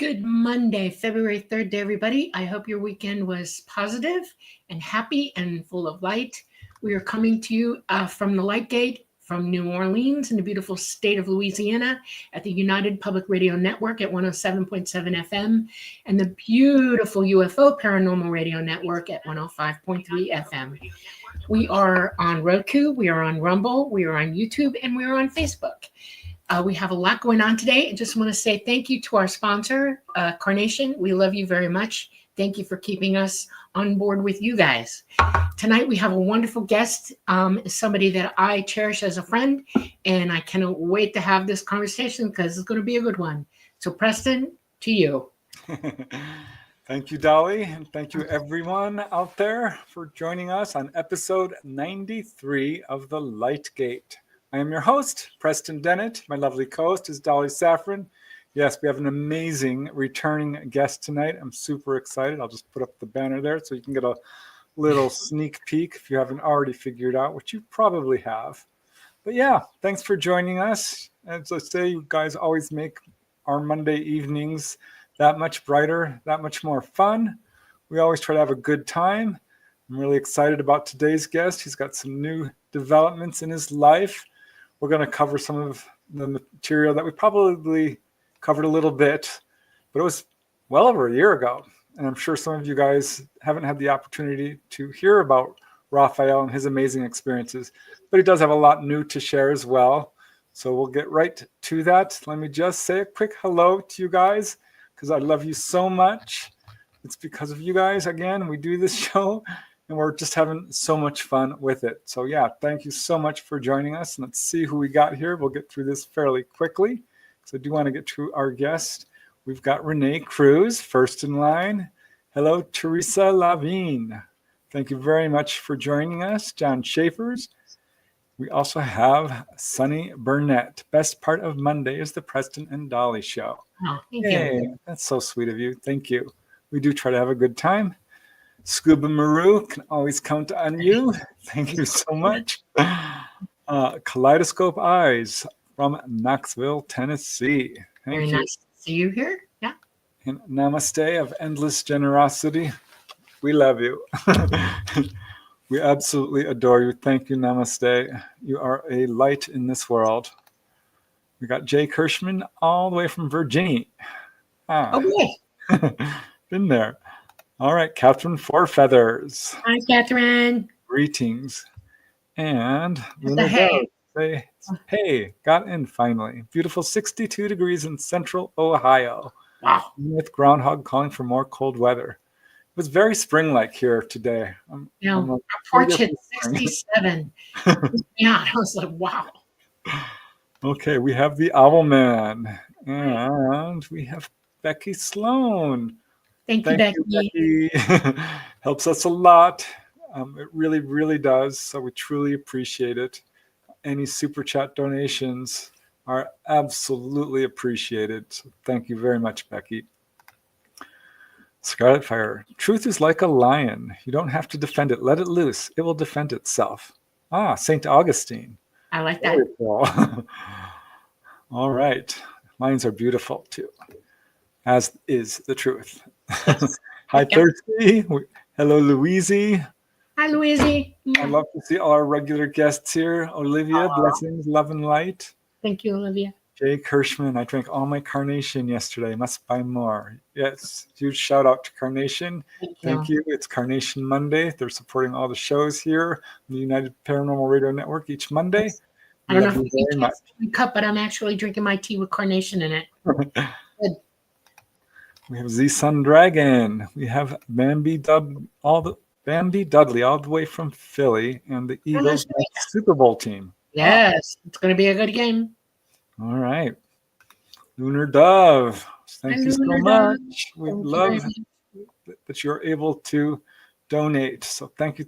Good Monday, February 3rd to everybody. I hope your weekend was positive and happy and full of light. We are coming to you from the Light Gate from New Orleans in the beautiful state of Louisiana at the United Public Radio Network at 107.7 FM and the beautiful UFO Paranormal Radio Network at 105.3 FM. We are on Roku, we are on Rumble, we are on YouTube, and we are on Facebook. We have a lot going on today. I just want to say thank you to our sponsor, Carnation. We love you very much. Thank you for keeping us on board with you guys. Tonight, we have a wonderful guest, somebody that I cherish as a friend, and I cannot wait to have this conversation because it's going to be a good one. So, Preston, to you. Thank you, Dolly, and thank you everyone out there for joining us on episode 93 of The Light Gate. I am your host, Preston Dennett. My lovely co-host is Dolly Saffron. Yes, we have an amazing returning guest tonight. I'm super excited. I'll just put up the banner there so you can get a little sneak peek if you haven't already figured out, which you probably have. But yeah, thanks for joining us. As I say, you guys always make our Monday evenings that much brighter, that much more fun. We always try to have a good time. I'm really excited about today's guest. He's got some new developments in his life. We're going to cover some of the material that we probably covered a little bit, but it was well over a year ago. And I'm sure some of you guys haven't had the opportunity to hear about Rafael and his amazing experiences, but he does have a lot new to share as well. So we'll get right to that. Let me just say a quick hello to you guys because I love you so much. It's because of you guys, again, we do this show. And we're just having so much fun with it. So yeah, thank you so much for joining us. Let's see who we got here. We'll get through this fairly quickly. So I do want to get to our guest. We've got Renee Cruz, first in line. Hello, Teresa Lavigne. Thank you very much for joining us. John Schaefer's. We also have Sunny Burnett. Best part of Monday is the Preston and Dolly show. Oh, thank you. That's so sweet of you. Thank you. We do try to have a good time. Scuba Maru can always count on you. Thank you so much. Kaleidoscope Eyes from Knoxville, Tennessee. Thank Very you. nice to see you here. Yeah. And Namaste of Endless Generosity. We love you. We absolutely adore you. Thank you, Namaste. You are a light in this world. We got Jay Kirschman all the way from Virginia. Oh, boy. Been there. All right, Catherine Four Feathers. Hi, Catherine. Greetings. And Hey. hey, got in finally. Beautiful 62 degrees in central Ohio. Wow. With groundhog calling for more cold weather. It was very spring-like here today. Our porch hit 67. Yeah, I was like, wow. Okay, we have the Owl Man. And we have Becky Sloan. Thank you, Becky. Helps us a lot. It really, really does. So we truly appreciate it. Any super chat donations are absolutely appreciated. So thank you very much, Becky. Scarlet Fire. Truth is like a lion. You don't have to defend it. Let it loose. It will defend itself. St. Augustine. I like that. Very cool. All right. Lions are beautiful too, as is the truth. Hi, Thirsty. Hello, Louise. Hi, Louise. I love to see all our regular guests here. Olivia, blessings, love and light. Thank you, Olivia. Jay Kirschman, I drank all my Carnation yesterday. Must buy more. Yes, huge shout out to Carnation. Thank you. It's Carnation Monday. They're supporting all the shows here on the United Paranormal Radio Network each Monday. Yes. I don't know if you can see my cup, but I'm actually drinking my tea with Carnation in it. Good. We have Z Sun Dragon. We have Bambi Dudley all the way from Philly, and the Eagles Super Bowl team. Yes, it's going to be a good game. All right. Lunar Dove. Thank you so much. We love that you're able to donate. So thank you.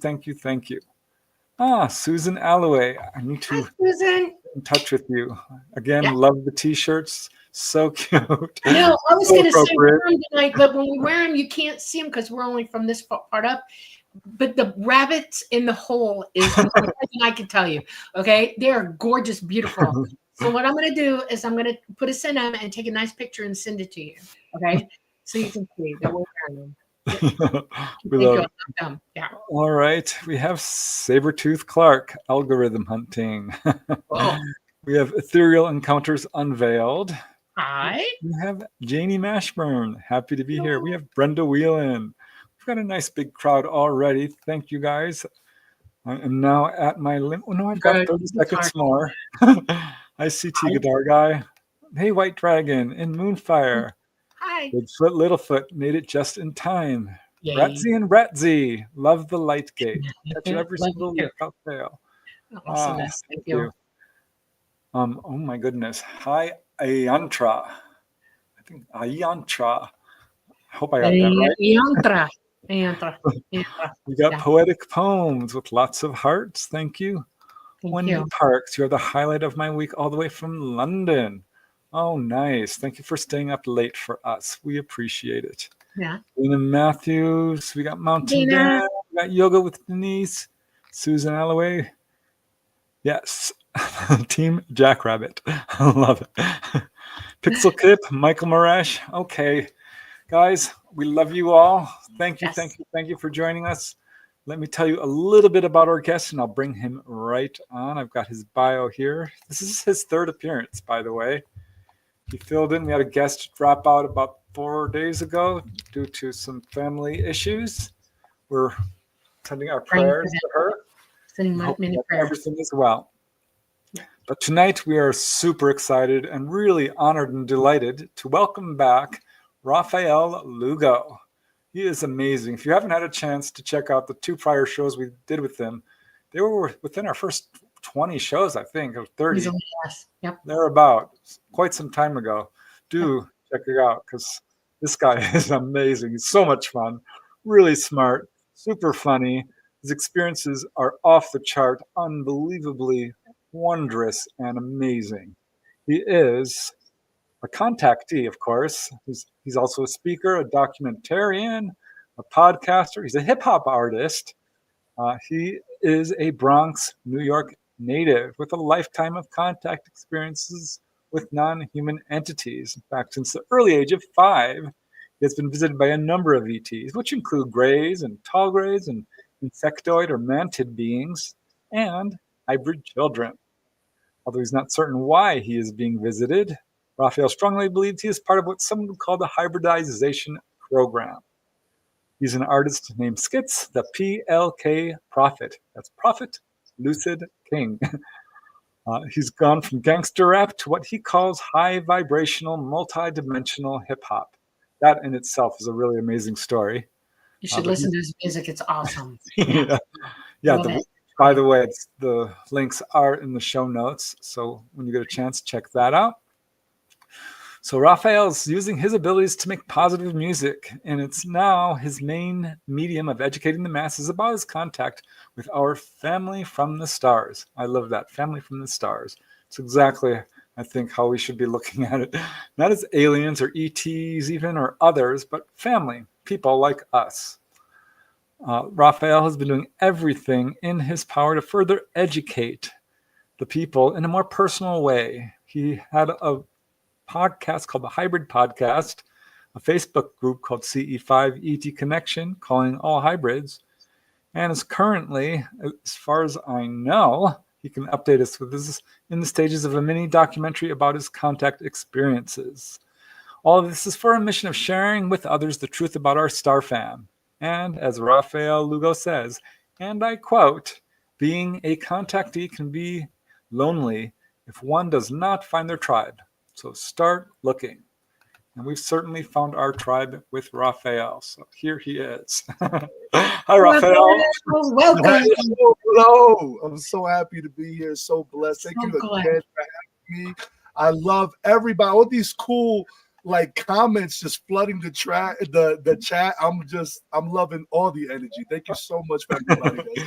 Susan Alloway. I need to get in touch with you. Again, love the t-shirts. So cute. No, I was going to say wear them tonight, but when we wear them, you can't see them because we're only from this part up. But the rabbits in the hole is more than I can tell you. Okay, they are gorgeous, beautiful. So what I'm going to do is I'm going to put a send on and take a nice picture and send it to you. Okay. So you can see that we're wearing them. We Thank love you. it. Yeah. All right. We have Sabretooth Clark, algorithm hunting. Whoa. We have Ethereal Encounters Unveiled. Hi. We have Janie Mashburn. Happy to be here. We have Brenda Whelan. We've got a nice big crowd already. Thank you guys. I am now at my limit. Oh, no, I've got 30 seconds more. I see T Guitar Guy. Hey, White Dragon and Moonfire. Hi. Bigfoot Littlefoot made it just in time. Yay. Ratsy and Ratsy. Love the light gate. Catch you every Love single you. week. I'll fail. Awesomeness. Thank you. Oh my goodness. Hi, Ayantra. I think Ayantra. I hope I got that right. We got poetic poems with lots of hearts. Thank you. Wendy Parks, you're the highlight of my week all the way from London. Oh, nice. Thank you for staying up late for us. We appreciate it. Yeah. Dina Matthews, we got Mountain Dan, we got Yoga with Denise, Susan Alloway. Yes. Team Jackrabbit. I love it. Pixel Kip, Michael Marash. Okay. Guys, we love you all. Thank you, thank you for joining us. Let me tell you a little bit about our guest, and I'll bring him right on. I've got his bio here. This is his third appearance, by the way. He filled in. We had a guest drop out about 4 days ago due to some family issues. We're sending our prayers to her. Sending many prayers. Everything is well. But tonight we are super excited and really honored and delighted to welcome back Rafael Lugo. He is amazing. If you haven't had a chance to check out the 2 prior shows we did with him, they were within our first 20 shows, I think, or 30. Yes. Yep. They're about quite some time ago. Do check it out because this guy is amazing. He's so much fun, really smart, super funny. His experiences are off the chart, unbelievably wondrous and amazing. He is a contactee, of course. He's also a speaker, a documentarian, a podcaster. He's a hip hop artist. He is a Bronx, New York native with a lifetime of contact experiences with non-human entities. In fact, since the early age of 5, he has been visited by a number of ETs, which include greys and tall greys and insectoid or mantid beings and hybrid children. Although he's not certain why he is being visited, Rafael strongly believes he is part of what some would call the hybridization program. He's an artist named Skits, the PLK Prophet. That's Prophet Lucid King. He's gone from gangster rap to what he calls high vibrational, multi-dimensional hip hop. That in itself is a really amazing story. You should listen to his music. It's awesome. By the way, the links are in the show notes. So when you get a chance, check that out. So Rafael's using his abilities to make positive music, and it's now his main medium of educating the masses about his contact with our family from the stars. I love that, family from the stars. It's exactly, I think, how we should be looking at it. Not as aliens or ETs even or others, but family, people like us. Rafael has been doing everything in his power to further educate the people in a more personal way. He had a podcast called the Hybrid Podcast, a Facebook group called CE5 ET Connection, calling all hybrids, and is currently, as far as I know, he can update us with this, in the stages of a mini documentary about his contact experiences. All of this is for a mission of sharing with others the truth about our star fam. And as Rafael Lugo says, and I quote, being a contactee can be lonely if one does not find their tribe. So start looking. And we've certainly found our tribe with Rafael. So here he is. Hi, Rafael. Welcome. Hello. I'm so happy to be here. So blessed. Thank you again for having me. I love everybody. All these cool comments just flooding the chat. I'm loving all the energy. Thank you so much for everybody.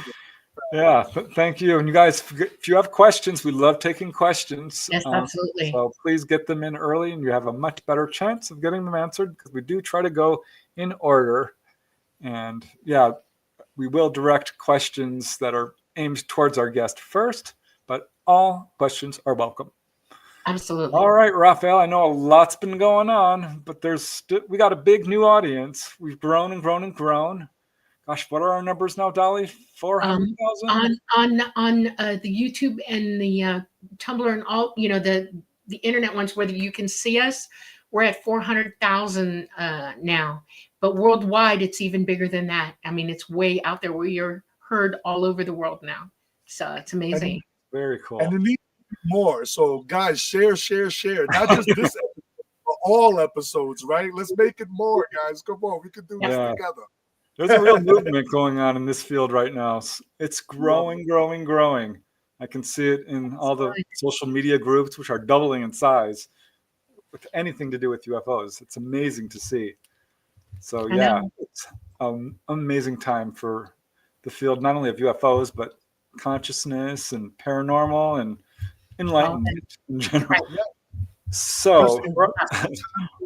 Yeah, thank you. And you guys, if you have questions, we love taking questions. Yes, absolutely. So please get them in early and you have a much better chance of getting them answered because we do try to go in order. And yeah, we will direct questions that are aimed towards our guest first, but all questions are welcome. Absolutely. All right, Rafael, I know a lot's been going on, but we got a big new audience. We've grown and grown and grown. Gosh, what are our numbers now, Dolly? 400,000? On the YouTube and the Tumblr and all, the internet ones, whether you can see us, we're at 400,000 now. But worldwide, it's even bigger than that. I mean, it's way out there. We are heard all over the world now. So it's amazing. Very cool. And it needs more. So guys, share. Not just this episode, but all episodes, right? Let's make it more, guys. Come on, we can do this together. There's a real movement going on in this field right now. It's growing. I can see it in all the social media groups, which are doubling in size with anything to do with UFOs. It's amazing to see. So it's an amazing time for the field, not only of UFOs, but consciousness and paranormal and enlightenment in general. So,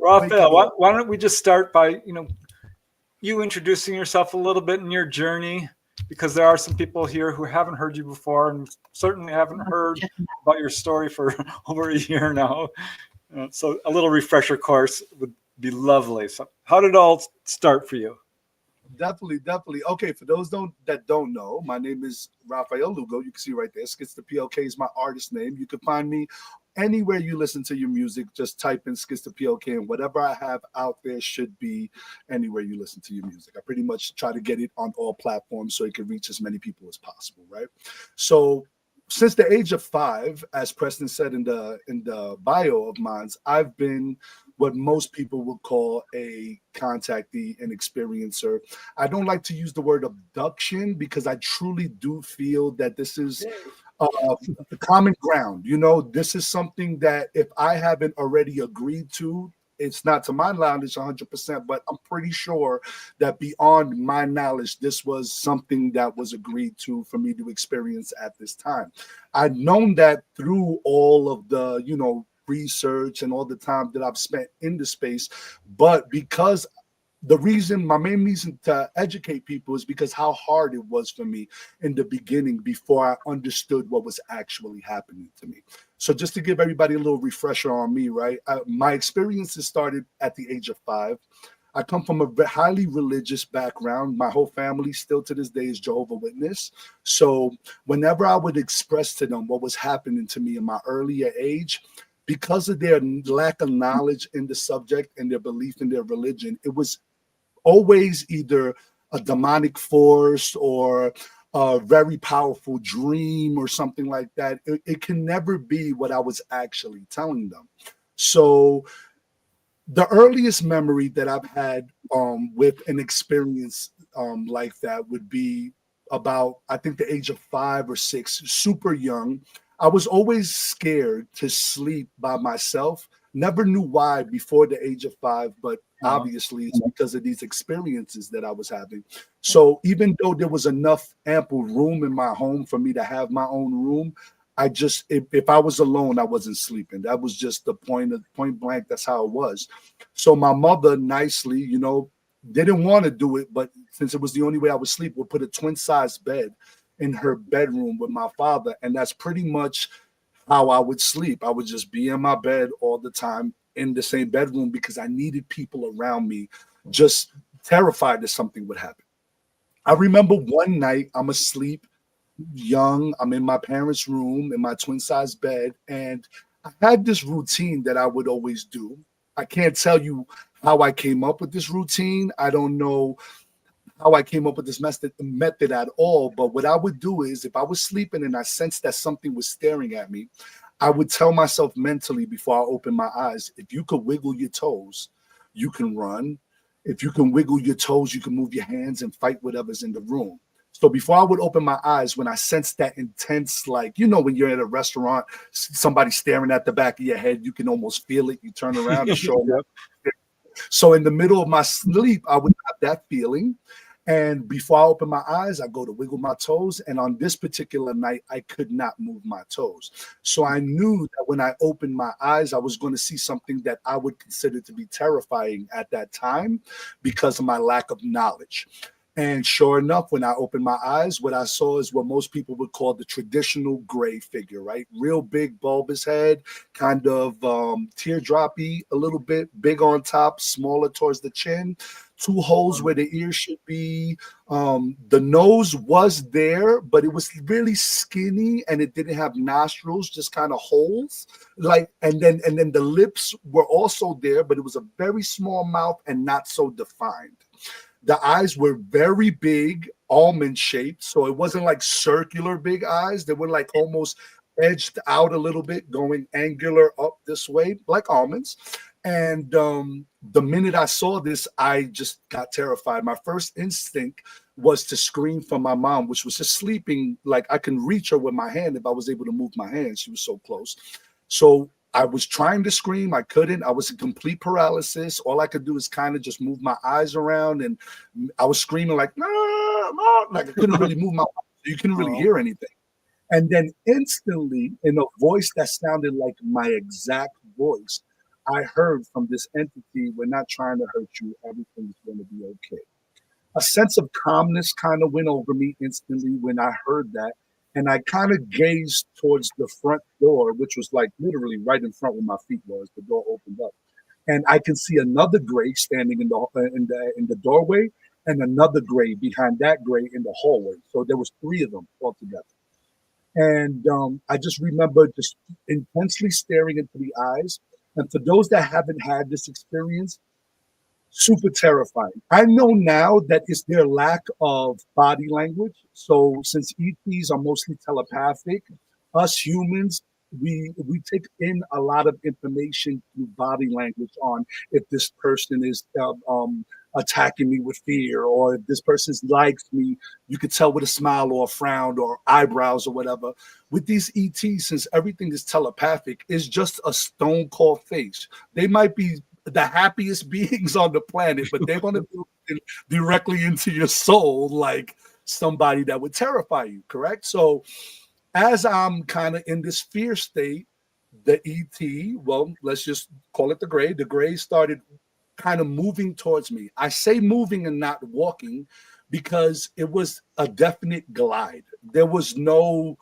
Rafael, why don't we just start by, you introducing yourself a little bit in your journey, because there are some people here who haven't heard you before and certainly haven't heard about your story for over a year now. So a little refresher course would be lovely. So how did it all start for you? Definitely. Okay, for those that don't know, my name is Rafael Lugo. You can see right there. Skits the PLK is my artist name. You can find me anywhere you listen to your music. Just type in Skits the PLK, and whatever I have out there should be anywhere you listen to your music. I pretty much try to get it on all platforms so it can reach as many people as possible, right? So since the age of 5, as Preston said in the bio of mine, I've been what most people would call a contactee, an experiencer. I don't like to use the word abduction because I truly do feel that this is the common ground. This is something that if I haven't already agreed to, it's not to my knowledge 100%, but I'm pretty sure that beyond my knowledge, this was something that was agreed to for me to experience at this time. I've known that through all of the, research and all the time that I've spent in the space, but because my main reason to educate people is because how hard it was for me in the beginning before I understood what was actually happening to me. So just to give everybody a little refresher on me, right? My experiences started at the age of 5. I come from a highly religious background. My whole family still to this day is Jehovah's Witness. So whenever I would express to them what was happening to me in my earlier age, because of their lack of knowledge in the subject and their belief in their religion, it was always either a demonic force or a very powerful dream or something like that. It can never be what I was actually telling them. So the earliest memory that I've had with an experience like that would be about, I think, the age of 5 or 6, super young. I was always scared to sleep by myself. Never knew why before the age of 5, but obviously it's because of these experiences that I was having. So even though there was enough ample room in my home for me to have my own room, if I was alone, I wasn't sleeping. That was just the point blank. That's how it was. So my mother nicely, didn't want to do it, but since it was the only way I would sleep, would put a twin-size bed in her bedroom with my father. And that's pretty much how I would sleep. I would just be in my bed all the time in the same bedroom because I needed people around me, just terrified that something would happen. I remember one night I'm asleep, young. I'm in my parents' room in my twin-size bed. And I had this routine that I would always do. I can't tell you how I came up with this routine. I don't know how I came up with this method at all. But what I would do is if I was sleeping and I sensed that something was staring at me, I would tell myself mentally before I open my eyes, if you could wiggle your toes, you can run. If you can wiggle your toes, you can move your hands and fight whatever's in the room. So before I would open my eyes, when I sensed that intense, when you're at a restaurant, somebody staring at the back of your head, you can almost feel it. You turn around and show up. So in the middle of my sleep, I would have that feeling. And before I open my eyes, I go to wiggle my toes. And on this particular night, I could not move my toes. So I knew that when I opened my eyes, I was going to see something that I would consider to be terrifying at that time because of my lack of knowledge. And sure enough, when I opened my eyes, what I saw is what most people would call the traditional gray figure, right? Real big bulbous head, kind of teardroppy a little bit, big on top, smaller towards the chin, 2 holes where the ears should be. The nose was there, but it was really skinny and it didn't have nostrils, just kind of holes. And then the lips were also there, but it was a very small mouth and not so defined. The eyes were very big, almond shaped. So it wasn't like circular big eyes. They were like almost edged out a little bit, going angular up this way, like almonds. And the minute I saw this, I just got terrified. My first instinct was to scream for my mom, which was just sleeping. Like I can reach her with my hand if I was able to move my hand. She was so close. So I was trying to scream. I couldn't. I was in complete paralysis. All I could do is kind of just move my eyes around. And I was screaming like, no, no, like I couldn't really move my eyes. You couldn't really hear anything. And then instantly, in a voice that sounded like my exact voice, I heard from this entity, we're not trying to hurt you. Everything's going to be okay. A sense of calmness kind of went over me instantly when I heard that. And I kind of gazed towards the front door, which was like literally right in front where my feet was. The door opened up, and I can see another gray standing in the doorway, and another gray behind that gray in the hallway. So there was 3 of them all together. And I just remember just intensely staring into the eyes. And for those that haven't had this experience, super terrifying. I know now that it's their lack of body language. So since ETs are mostly telepathic, us humans, we take in a lot of information through body language on if this person is attacking me with fear, or if this person likes me. You could tell with a smile or a frown or eyebrows or whatever. With these ETs, since everything is telepathic, it's just a stone cold face. They might be the happiest beings on the planet, but they're going to build directly into your soul like somebody that would terrify you, correct? So as I'm kind of in this fear state, the ET, well, let's just call it the gray started kind of moving towards me. I say moving and not walking because it was a definite glide. There was no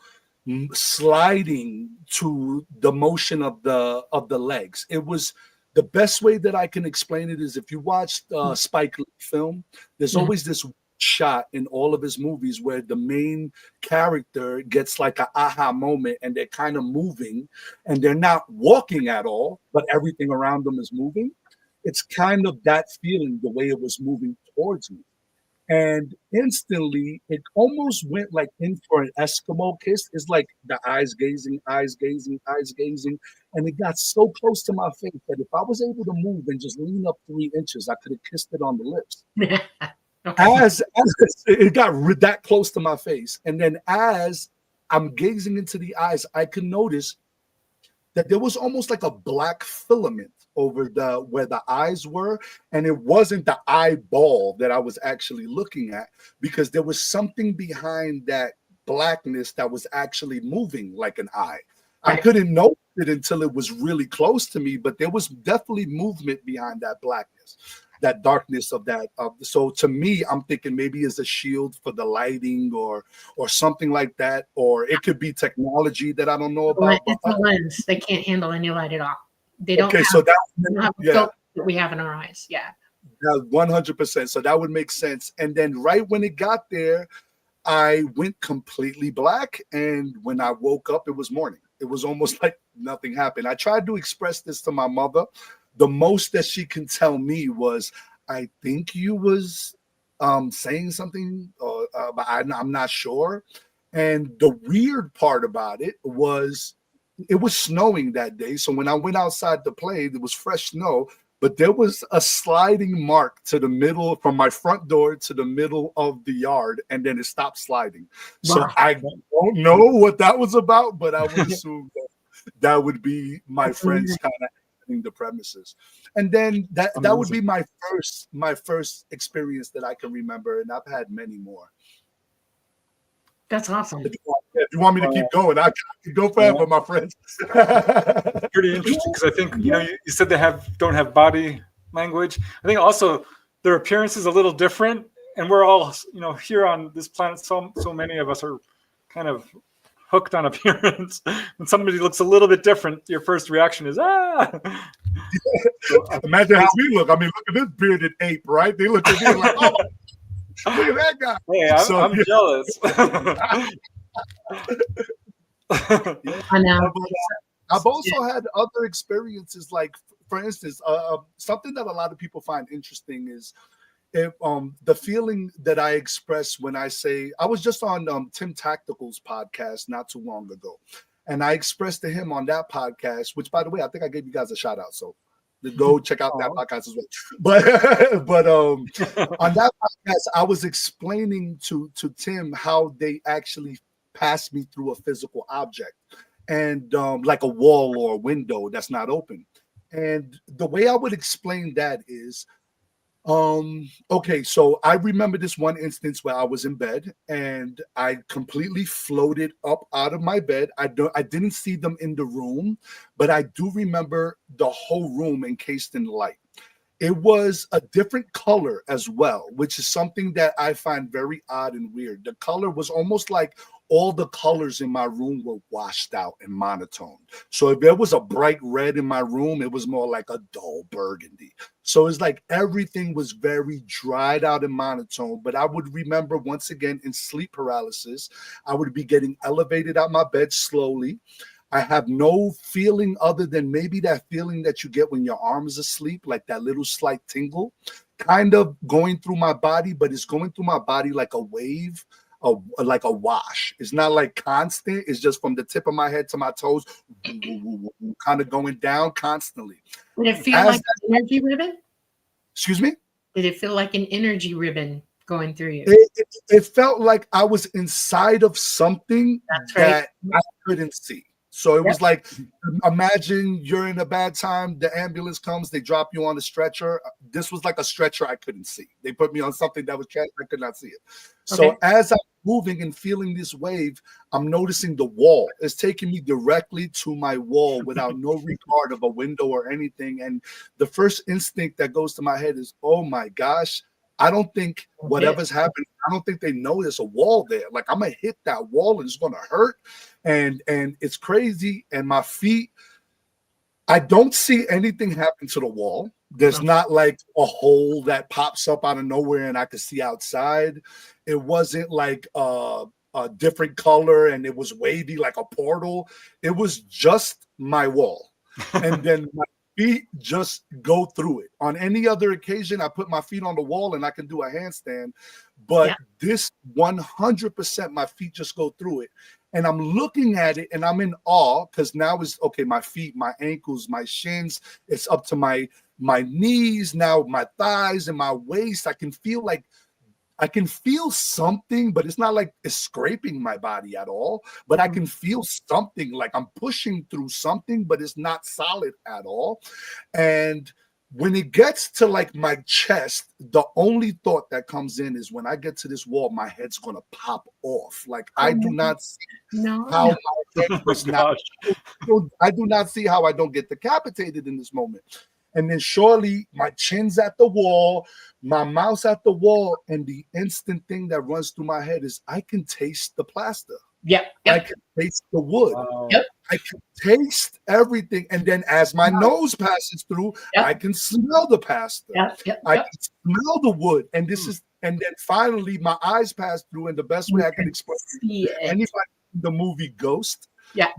sliding to the motion of the legs. It was the best way that I can explain it is if you watched Spike Lee film, there's always this shot in all of his movies where the main character gets like an aha moment and they're kind of moving and they're not walking at all, but everything around them is moving. It's kind of that feeling, the way it was moving towards me. And instantly, it almost went like in for an Eskimo kiss. It's like the eyes gazing, eyes gazing, eyes gazing. And it got so close to my face that if I was able to move and just lean up 3 inches, I could have kissed it on the lips. Okay. As it got that close to my face. And then as I'm gazing into the eyes, I could notice that there was almost like a black filament over where the eyes were, and it wasn't the eyeball that I was actually looking at, because there was something behind that blackness that was actually moving like an eye. I couldn't notice it until it was really close to me, but there was definitely movement behind that blackness, that darkness of that. So to me, I'm thinking maybe it's a shield for the lighting or something like that, or it could be technology that I don't know about. It's a lens. They can't handle any light at all. They don't. Okay, so they don't have the scope that we have in our eyes. Yeah. 100%. So that would make sense. And then right when it got there, I went completely black. And when I woke up, it was morning. It was almost like nothing happened. I tried to express this to my mother. The most that she can tell me was, I think you was saying something, but I'm not sure. And the weird part about it was snowing that day. So when I went outside to play, there was fresh snow, but there was a sliding mark to the middle from my front door to the middle of the yard, and then it stopped sliding. Wow. So I don't know what that was about, but I would assume that would be my friends kind of entering the premises. And then that would be my first experience that I can remember, and I've had many more. That's awesome. If you want me to keep going, I can go forever, my friends. Pretty interesting, because I think you said they don't have body language. I think also their appearance is a little different. and we're all, here on this planet. So many of us are kind of hooked on appearance. When somebody looks a little bit different, your first reaction is Imagine how we look. I mean, look at this bearded ape, right? They look at me like, oh, look at that guy. Hey, I'm jealous. I know. I've also had other experiences, like, for instance, something that a lot of people find interesting is the feeling that I express when I say, I was just on Tim Tactical's podcast not too long ago, and I expressed to him on that podcast, which, by the way, I think I gave you guys a shout out, so go check out that podcast as well. But on that podcast, I was explaining to Tim how they actually pass me through a physical object, and like a wall or a window that's not open. And the way I would explain that is, okay, so I remember this one instance where I was in bed and I completely floated up out of my bed. I didn't see them in the room, but I do remember the whole room encased in light. It was a different color as well, which is something that I find very odd and weird. The color was almost like all the colors in my room were washed out and monotone. So if there was a bright red in my room, it was more like a dull burgundy. So it's like everything was very dried out and monotone. But I would remember, once again, in sleep paralysis, I would be getting elevated out my bed slowly. I have no feeling other than maybe that feeling that you get when your arm is asleep, like that little slight tingle, kind of going through my body, but it's going through my body like a wave, like a wash. It's not like constant. It's just from the tip of my head to my toes, kind of going down constantly. Did it feel like an energy ribbon? Excuse me? Did it feel like an energy ribbon going through you? It felt like I was inside of something that I couldn't see. So it was like, imagine you're in a bad time, the ambulance comes, they drop you on a stretcher. This was like a stretcher I couldn't see. They put me on something that was I could not see it. So as I'm moving and feeling this wave, I'm noticing the wall. It's taking me directly to my wall without no regard of a window or anything. And the first instinct that goes to my head is, oh my gosh, I don't think whatever's happening, I don't think they know there's a wall there. Like, I'm gonna hit that wall and it's gonna hurt. And it's crazy. And my feet, I don't see anything happen to the wall. There's not like a hole that pops up out of nowhere and I could see outside. It wasn't like a different color and it was wavy like a portal. It was just my wall. And then my feet just go through it. On any other occasion, I put my feet on the wall and I can do a handstand. But this 100%, my feet just go through it. And I'm looking at it and I'm in awe, because now it's okay, my feet, my ankles, my shins, it's up to my knees, now my thighs and my waist. I can feel something, but it's not like it's scraping my body at all. But I can feel something, like I'm pushing through something, but it's not solid at all. And when it gets to like my chest, the only thought that comes in is, when I get to this wall, my head's gonna pop off. Like, I do not see how my head was not. I do not see how I don't get decapitated in this moment. And then surely my chin's at the wall, my mouth's at the wall, and the instant thing that runs through my head is, I can taste the plaster. I can taste the wood. I can taste everything. And then as my nose passes through, I can smell the plaster. I can smell the wood. And and then finally my eyes pass through, and the best way I can explain it, anybody in the movie Ghost,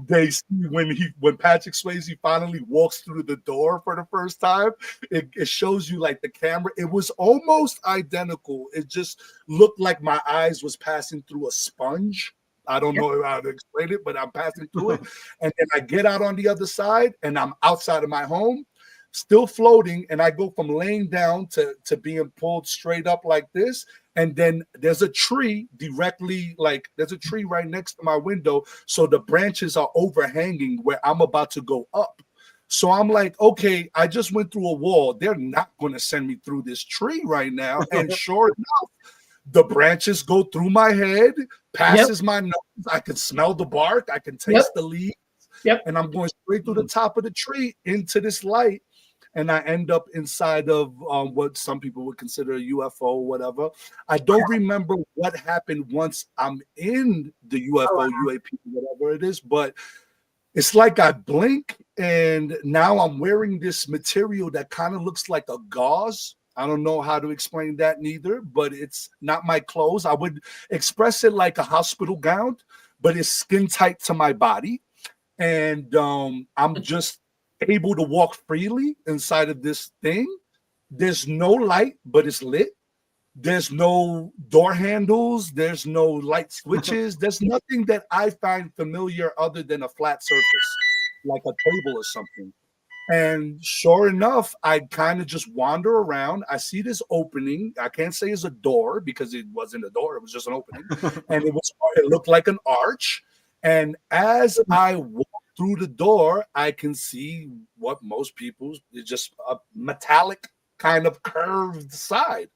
they see when Patrick Swayze finally walks through the door for the first time, it shows you like the camera. It was almost identical. It just looked like my eyes was passing through a sponge. I don't know how to explain it, but I'm passing through it. And then I get out on the other side and I'm outside of my home, still floating. And I go from laying down to being pulled straight up like this. And then there's a tree there's a tree right next to my window. So the branches are overhanging where I'm about to go up. So I'm like, okay, I just went through a wall. They're not going to send me through this tree right now. And sure enough, the branches go through my head, passes my nose. I can smell the bark. I can taste the leaves. And I'm going straight through the top of the tree into this light. and I end up inside of what some people would consider a UFO or whatever. I don't remember what happened once I'm in the UFO, UAP, whatever it is, but it's like I blink and now I'm wearing this material that kind of looks like a gauze. I don't know how to explain that neither, but it's not my clothes. I would express it like a hospital gown, but it's skin tight to my body. And I'm just able to walk freely inside of this thing. There's no light, but it's lit. There's no door handles. There's no light switches. There's nothing that I find familiar other than a flat surface, like a table or something. And sure enough, I kind of just wander around. I see this opening. I can't say it's a door because it wasn't a door. It was just an opening. And it looked like an arch. And as I walk through the door, I can see what most people is just a metallic kind of curved side.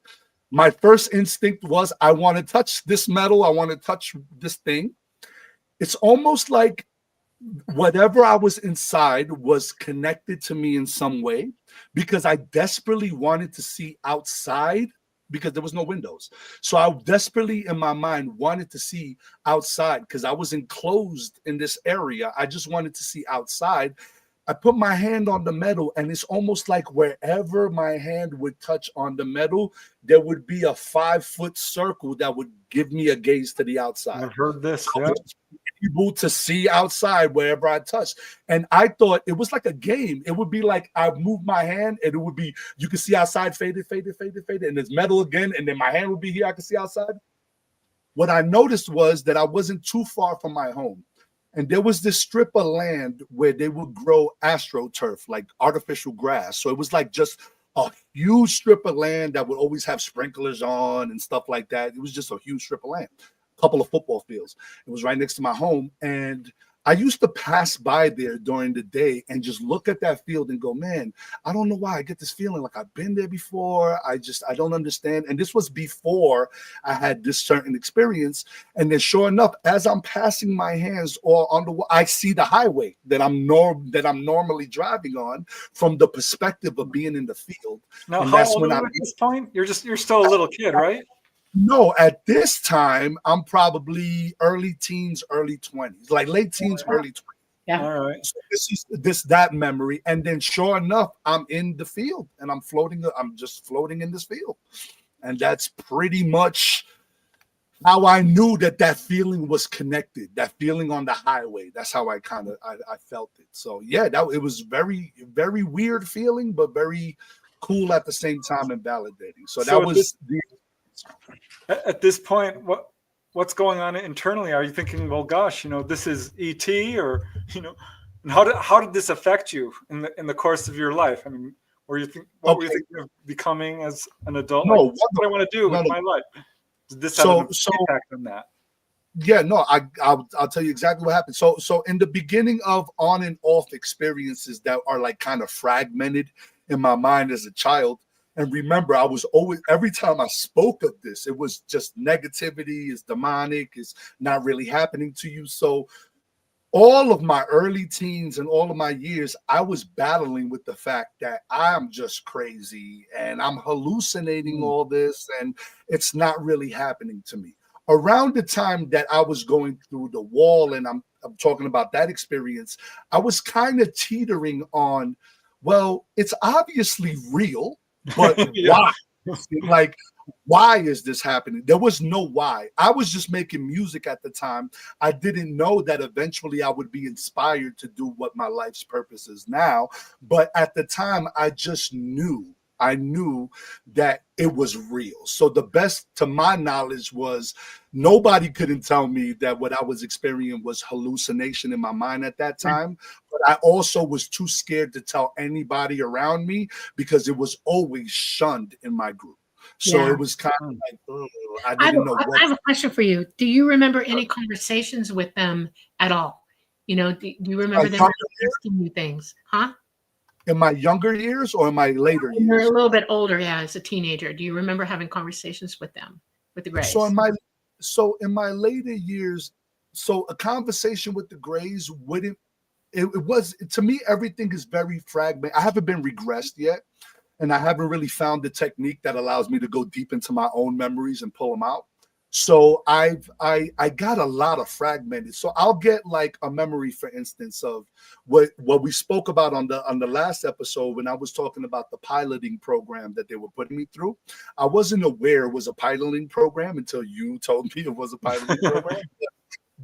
My first instinct was I want to touch this metal. I want to touch this thing. It's almost like whatever I was inside was connected to me in some way because I desperately wanted to see outside because there was no windows. So I desperately in my mind wanted to see outside because I was enclosed in this area. I just wanted to see outside. I put my hand on the metal and it's almost like wherever my hand would touch on the metal, there would be a 5-foot circle that would give me a gaze to the outside. I've heard this. Yeah. Able to see outside wherever I touched. And I thought it was like a game. It would be like I moved my hand and it would be, you could see outside, faded, and there's metal again. And then my hand would be here. I could see outside. What I noticed was that I wasn't too far from my home. And there was this strip of land where they would grow astroturf, like artificial grass. So it was like just a huge strip of land that would always have sprinklers on and stuff like that. It was just a huge strip of land. Couple of football fields. It was right next to my home. And I used to pass by there during the day and just look at that field and go, man, I don't know why I get this feeling like I've been there before. I don't understand. And this was before I had this certain experience. And then sure enough, as I'm passing my hands on the, I see the highway that I'm normally driving on from the perspective of being in the field. Now, and how old are you at this point? You're still a little kid, right? No, at this time, I'm probably early teens, early 20s, like late teens, early 20s. Yeah. All right. So this is that memory. And then sure enough, I'm in the field and I'm just floating in this field. And that's pretty much how I knew that feeling was connected, that feeling on the highway. That's how I felt it. So yeah, it was very, very weird feeling, but very cool at the same time and validating. So that was at this point, what's going on internally? Are you thinking, well, gosh, this is ET, or and how did this affect you in the course of your life? I mean, were you thinking of becoming as an adult? No, like, what do I want to do with my life? Did this have an impact on that? Yeah, no, I'll tell you exactly what happened. So in the beginning of on and off experiences that are like kind of fragmented in my mind as a child. And remember, I was always, every time I spoke of this, it was just negativity, it's demonic, it's not really happening to you. So all of my early teens and all of my years, I was battling with the fact that I'm just crazy and I'm hallucinating all this and it's not really happening to me. Around the time that I was going through the wall and I'm talking about that experience, I was kind of teetering on, well, it's obviously real. But why? Like, why is this happening? There was no why. I was just making music at the time. I didn't know that eventually I would be inspired to do what my life's purpose is now. But at the time, I just knew. I knew that it was real. So the best, to my knowledge, was nobody couldn't tell me that what I was experiencing was hallucination in my mind at that time. But I also was too scared to tell anybody around me because it was always shunned in my group. So it was kind of like, I didn't know what. I have a question for you. Do you remember any conversations with them at all? Do you remember them asking you things? Huh? In my younger years or in my later years? You're a little bit older, yeah, as a teenager. Do you remember having conversations with them, with the Greys? So in my later years, so a conversation with the Greys wouldn't it was, to me, everything is very fragmented. I haven't been regressed yet, and I haven't really found the technique that allows me to go deep into my own memories and pull them out. So I got a lot of fragmented. So I'll get like a memory, for instance, of what we spoke about on the last episode when I was talking about the piloting program that they were putting me through. I wasn't aware it was a piloting program until you told me it was a piloting program.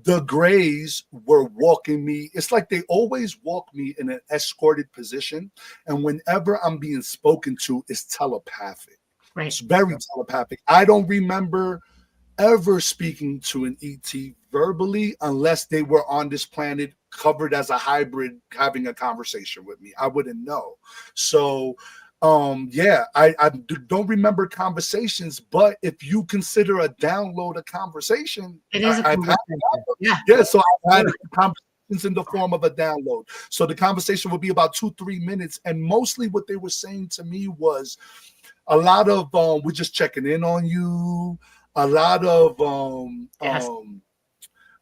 The Greys were walking me. It's like they always walk me in an escorted position. And whenever I'm being spoken to, it's telepathic. Right. It's very telepathic. I don't remember ever speaking to an ET verbally unless they were on this planet covered as a hybrid having a conversation with me. I wouldn't know. So I don't remember conversations, but if you consider a download a conversation, it is so I've had conversations in the form of a download. So the conversation would be about 2-3 minutes, and mostly what they were saying to me was a lot of we're just checking in on you. A lot of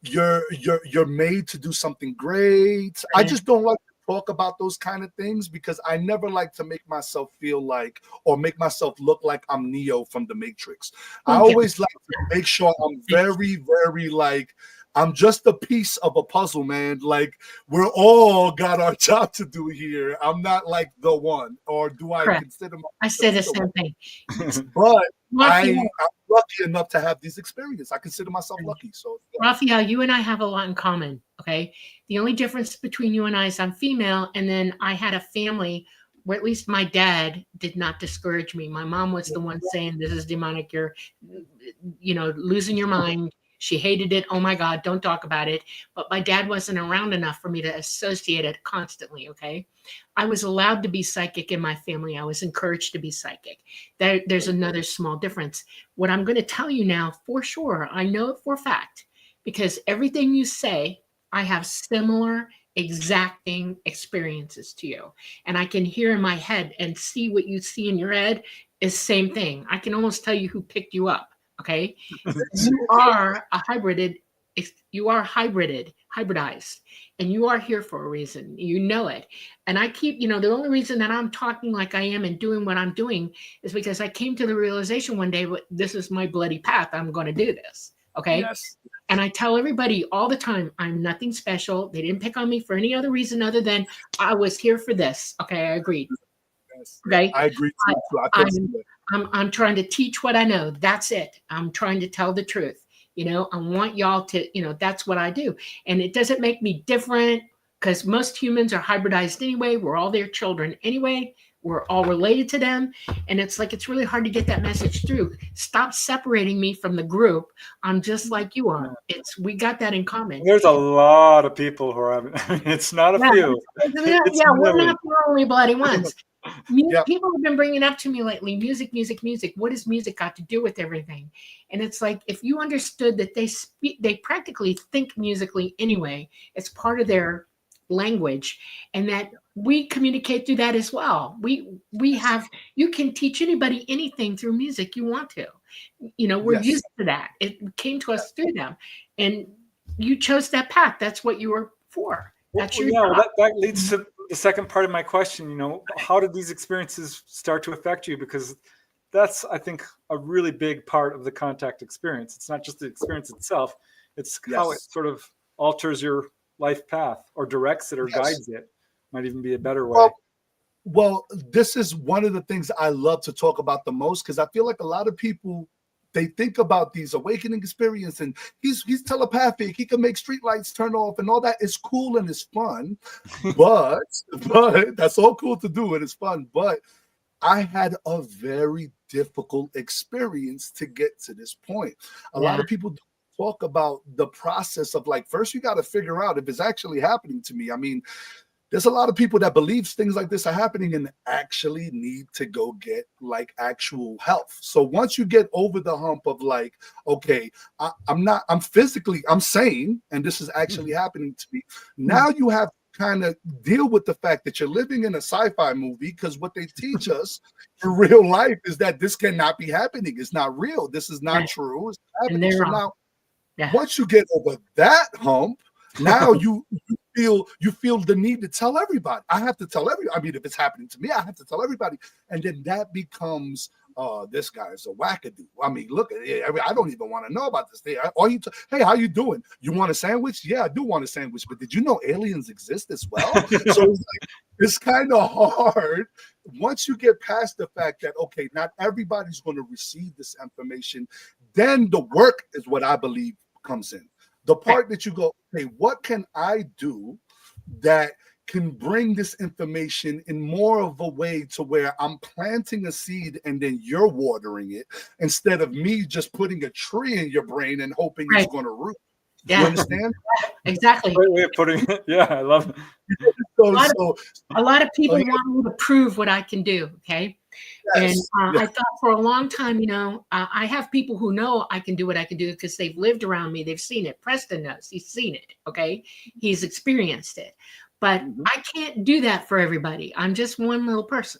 you're made to do something great. I just don't like to talk about those kind of things because I never like to make myself feel like or make myself look like I'm Neo from the Matrix. I always like to make sure I'm very, very like I'm just a piece of a puzzle, man. Like we're all got our job to do here. I'm not like the one, or do I consider myself? I say the same thing. But I'm lucky enough to have these experiences. I consider myself lucky. So, Rafael, you and I have a lot in common. Okay, the only difference between you and I is I'm female, and then I had a family where at least my dad did not discourage me. My mom was the one saying, "This is demonic. You're, losing your mind." She hated it. Oh my God, don't talk about it. But my dad wasn't around enough for me to associate it constantly. Okay. I was allowed to be psychic in my family. I was encouraged to be psychic. There's another small difference. What I'm going to tell you now for sure, I know it for a fact, because everything you say, I have similar exacting experiences to you. And I can hear in my head and see what you see in your head is same thing. I can almost tell you who picked you up. Okay. You are hybridized, and you are here for a reason. You know it. And I keep, the only reason that I'm talking like I am and doing what I'm doing is because I came to the realization one day, this is my bloody path. I'm going to do this. Okay. Yes. And I tell everybody all the time, I'm nothing special. They didn't pick on me for any other reason other than I was here for this. Okay. I agreed. Yes. Okay. I agree too. I'm trying to teach what I know. That's it. I'm trying to tell the truth. I want y'all to, that's what I do. And it doesn't make me different because most humans are hybridized anyway. We're all their children anyway. We're all related to them. And it's really hard to get that message through. Stop separating me from the group. I'm just like you are. We got that in common. There's a lot of people who are, it's not a few. We're not the only bloody ones. People have been bringing up to me lately, music. What does music got to do with everything? And it's like, if you understood that they practically think musically anyway, it's part of their language, and that we communicate through that as well. You can teach anybody anything through music you want to. We're used to that. It came to us through them, and you chose that path. That's what you were for. That's your job. That leads to the second part of my question. How did these experiences start to affect you? Because that's, I think, a really big part of the contact experience. It's not just the experience itself. It's how it sort of alters your life path, or directs it, or guides it. Might even be a better way. Well, this is one of the things I love to talk about the most, because I feel like a lot of people, they think about these awakening experience and he's telepathic. He can make streetlights turn off and all that. It's cool and it's fun, but that's all cool to do and it's fun. But I had a very difficult experience to get to this point. A lot of people talk about the process of like, first you got to figure out if it's actually happening to me. I mean, there's a lot of people that believe things like this are happening and actually need to go get like actual help. So once you get over the hump of like, okay, I'm sane and this is actually happening to me. Now you have to kind of deal with the fact that you're living in a sci-fi movie, because what they teach us in real life is that this cannot be happening. It's not real. This is not true. It's happening. So now, once you get over that hump, now you feel the need to tell everybody. I have to tell everybody. I mean, if it's happening to me, I have to tell everybody. And then that becomes, this guy is a wackadoo. I mean, look at it. I don't even want to know about this thing. Hey, how you doing? You want a sandwich? Yeah, I do want a sandwich. But did you know aliens exist as well? So it's kind of hard once you get past the fact that, okay, not everybody's going to receive this information. Then the work is what I believe comes in. The part that you go, okay, what can I do that can bring this information in more of a way to where I'm planting a seed and then you're watering it instead of me just putting a tree in your brain and hoping it's going to root. Yeah. You understand? Exactly. Great way of putting it. Yeah, I love it. A lot of people want me to prove what I can do. Okay. Yes, and I thought for a long time, I have people who know I can do what I can do because they've lived around me. They've seen it. Preston knows. He's seen it. Okay. He's experienced it. But I can't do that for everybody. I'm just one little person.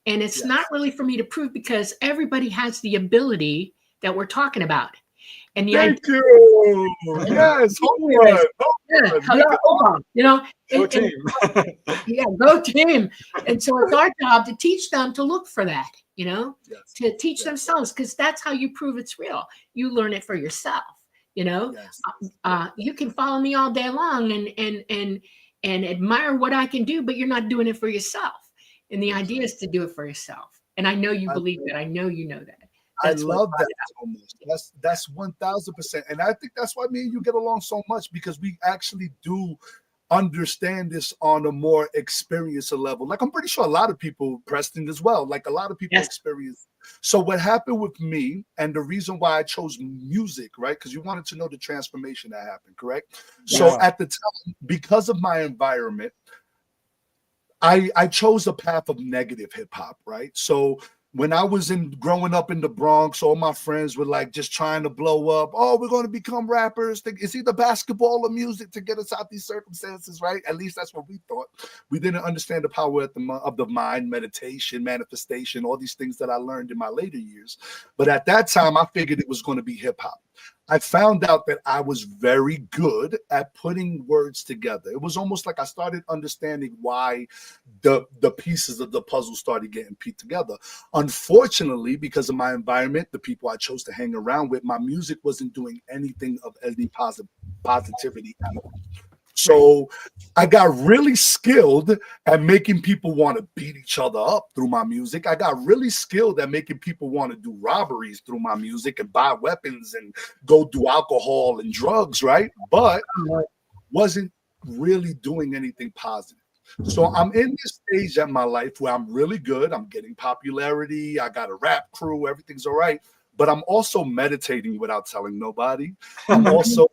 And it's not really for me to prove because everybody has the ability that we're talking about. And thank you. Yes, hold on. Go team. Go team. And so it's our job to teach them to look for that, to teach themselves, because that's how you prove it's real. You learn it for yourself, you can follow me all day long and admire what I can do, but you're not doing it for yourself. And the idea is to do it for yourself. And I know you believe that. I know you know that. That's I love that so much. That's 1,000%. And I think that's why me and you get along so much, because we actually do understand this on a more experienced level. Like I'm pretty sure a lot of people, Preston as well, like a lot of people experience. So what happened with me, and the reason why I chose music, right? Because you wanted to know the transformation that happened, correct? Yeah. So at the time, because of my environment, I chose a path of negative hip hop, right? So when I was growing up in the Bronx, all my friends were like just trying to blow up. Oh, we're going to become rappers. It's either basketball or music to get us out these circumstances, right? At least that's what we thought. We didn't understand the power of the mind, meditation, manifestation, all these things that I learned in my later years. But at that time, I figured it was going to be hip hop. I found out that I was very good at putting words together. It was almost like I started understanding why the pieces of the puzzle started getting put together. Unfortunately, because of my environment, the people I chose to hang around with, my music wasn't doing anything of any positivity at all. So I got really skilled at making people want to beat each other up through my music. I got really skilled at making people want to do robberies through my music and buy weapons and go do alcohol and drugs, right? But wasn't really doing anything positive. So I'm in this stage at my life where I'm really good. I'm getting popularity. I got a rap crew. Everything's all right. But I'm also meditating without telling nobody. I'm also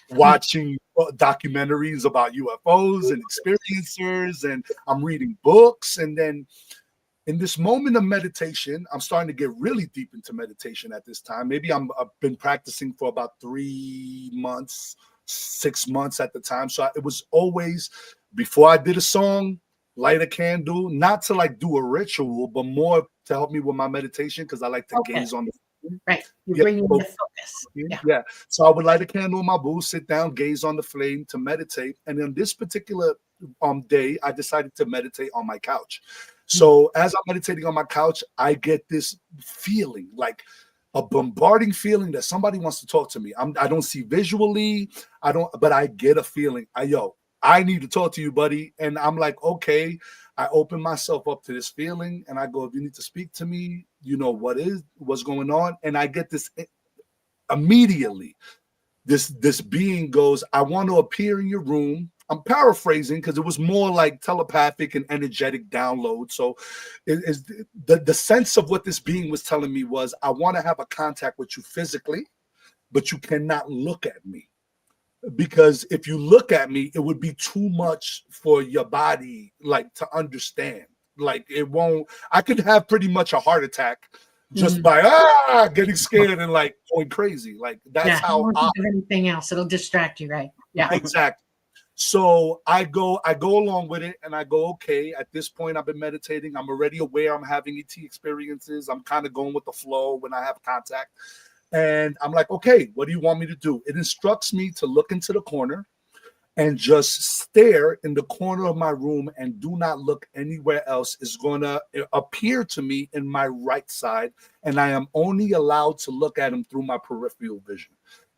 watching documentaries about UFOs and experiencers, and I'm reading books. And then in this moment of meditation, I'm starting to get really deep into meditation at this time. Maybe I've been practicing for about 3 months, 6 months at the time. So it was always before I did a song, light a candle, not to like do a ritual, but more to help me with my meditation, because I like to gaze on the right. You bring in the focus. Yeah. So I would light a candle in my booth, sit down, gaze on the flame to meditate. And on this particular day, I decided to meditate on my couch. So as I'm meditating on my couch, I get this feeling, like a bombarding feeling that somebody wants to talk to me. I don't see visually, but I get a feeling. I need to talk to you, buddy. And I'm like, okay. I open myself up to this feeling and I go, if you need to speak to me, you know what's going on. And I get this immediately. This being goes, I want to appear in your room. I'm paraphrasing because it was more like telepathic and energetic download. So the sense of what this being was telling me was, I want to have a contact with you physically, but you cannot look at me. Because if you look at me, it would be too much for your body, like, to understand. Like, it won't. I could have pretty much a heart attack just by getting scared and like going crazy. Like that's how. Anything else, it'll distract you, right? Yeah, exactly. So I go along with it, and I go, okay. At this point, I've been meditating. I'm already aware I'm having ET experiences. I'm kind of going with the flow when I have contact. And I'm like, okay, what do you want me to do? It instructs me to look into the corner and just stare in the corner of my room and do not look anywhere else is going to appear to me in my right side. And I am only allowed to look at him through my peripheral vision.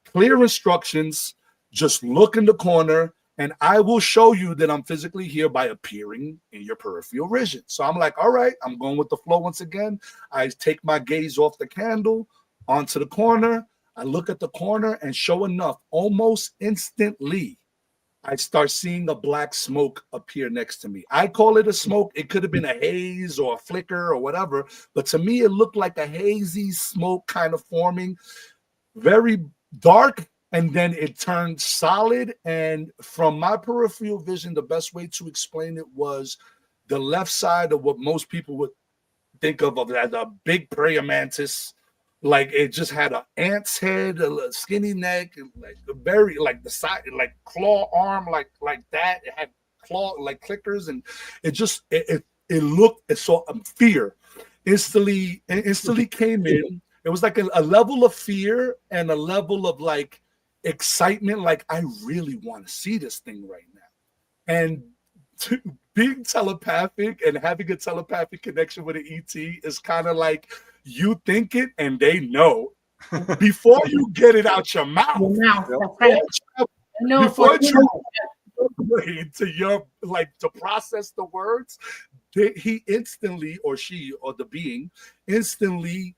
Clear instructions, just look in the corner and I will show you that I'm physically here by appearing in your peripheral vision. So I'm like, all right, I'm going with the flow once again. I take my gaze off the candle onto the corner. I look at the corner and sure enough, almost instantly, I start seeing a black smoke appear next to me. I call it a smoke. It could have been a haze or a flicker or whatever. But to me, it looked like a hazy smoke kind of forming, very dark. And then it turned solid. And from my peripheral vision, the best way to explain it was the left side of what most people would think of as a big praying mantis. Like it just had an ant's head, a skinny neck, like very like the side, like claw arm, like that. It had claw like clickers, and it just it looked. It saw fear instantly came in. It was like a level of fear and a level of like excitement. Like I really want to see this thing right now, and being telepathic and having a telepathic connection with an ET is kind of like you think it and they know before you get it out your mouth. Before you to your like to process the words, he instantly or she or the being instantly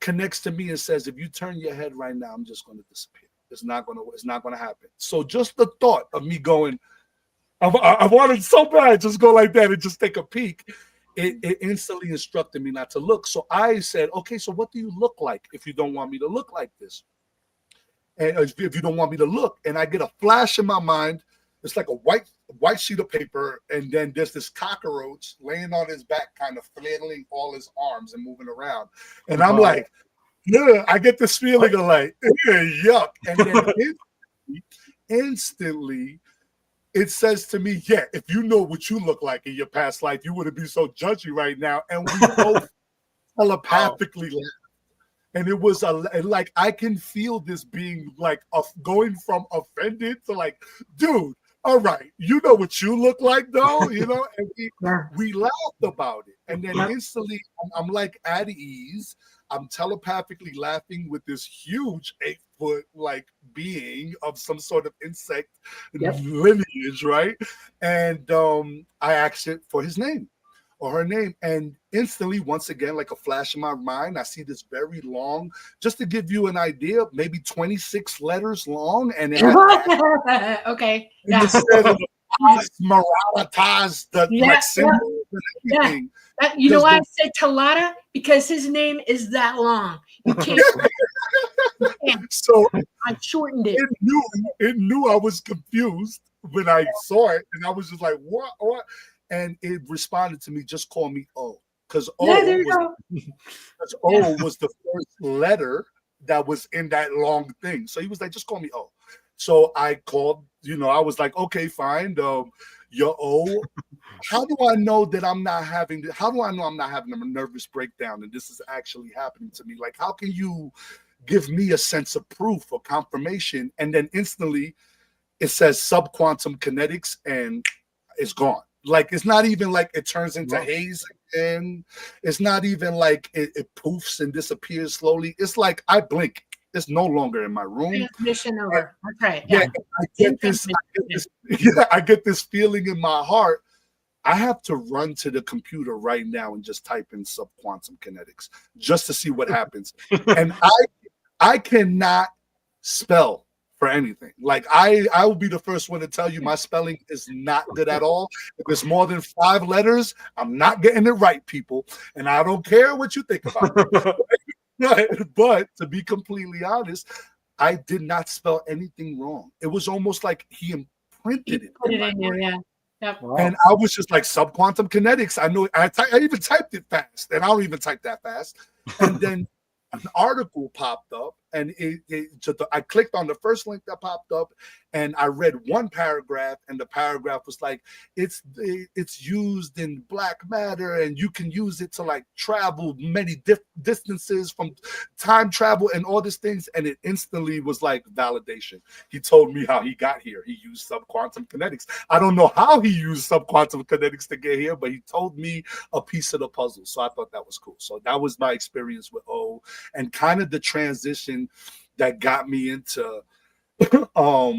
connects to me and says, if you turn your head right now, I'm just going to disappear. It's not going to happen. So just the thought of me going, I wanted so bad, just go like that and just take a peek. It instantly instructed me not to look. So I said, okay, so what do you look like if you don't want me to look like this? And if you don't want me to look, and I get a flash in my mind, it's like a white sheet of paper, and then there's this cockroach laying on his back, kind of flailing all his arms and moving around. And I'm like, yeah, I get this feeling of like, yuck. And then instantly, it says to me, yeah, if you know what you look like in your past life, you wouldn't be so judgy right now. And we both telepathically laughed. And it was like, I can feel this being like going from offended to like, dude, all right, you know what you look like though, you know? And we laughed about it. And then instantly, I'm like at ease. I'm telepathically laughing with this huge 8-foot like being of some sort of insect lineage, right? And I asked it for his name or her name, and instantly, once again, like a flash in my mind, I see this very long, just to give you an idea, maybe 26 letters long, and it had okay, instead of moralitas, the like symbols and everything. You know why I said Talata? Because his name is that long. You can't. So I shortened it. It knew I was confused when I saw it, and I was just like, "What? What?" And it responded to me, "Just call me O," because O was the first letter that was in that long thing. So he was like, "Just call me O." So I called. I was like, "Okay, fine. You're O." How do I know that I'm not having? How do I know I'm not having a nervous breakdown and this is actually happening to me? Like, how can you give me a sense of proof or confirmation? And then instantly, it says subquantum kinetics, and it's gone. Like, it's not even like it turns into haze again. It's not even like it poofs and disappears slowly. It's like I blink. It's no longer in my room. Transmission over. Okay. Yeah, I get this feeling in my heart. I have to run to the computer right now and just type in subquantum kinetics just to see what happens. And I cannot spell for anything. Like I will be the first one to tell you my spelling is not good at all. If it's more than 5 letters, I'm not getting it right, people. And I don't care what you think about it. But to be completely honest, I did not spell anything wrong. It was almost like he imprinted it. Put it in there, yeah. Yep. Wow. And I was just like, subquantum kinetics. I know I even typed it fast, and I don't even type that fast. And then an article popped up, and I clicked on the first link that popped up, and I read one paragraph, and the paragraph was like, it's used in black matter, and you can use it to like travel many distances from time travel and all these things. And it instantly was like validation. He told me how he got here. He used subquantum kinetics. I don't know how he used subquantum kinetics to get here, but he told me a piece of the puzzle. So I thought that was cool. So that was my experience with O, and kind of the transition that got me into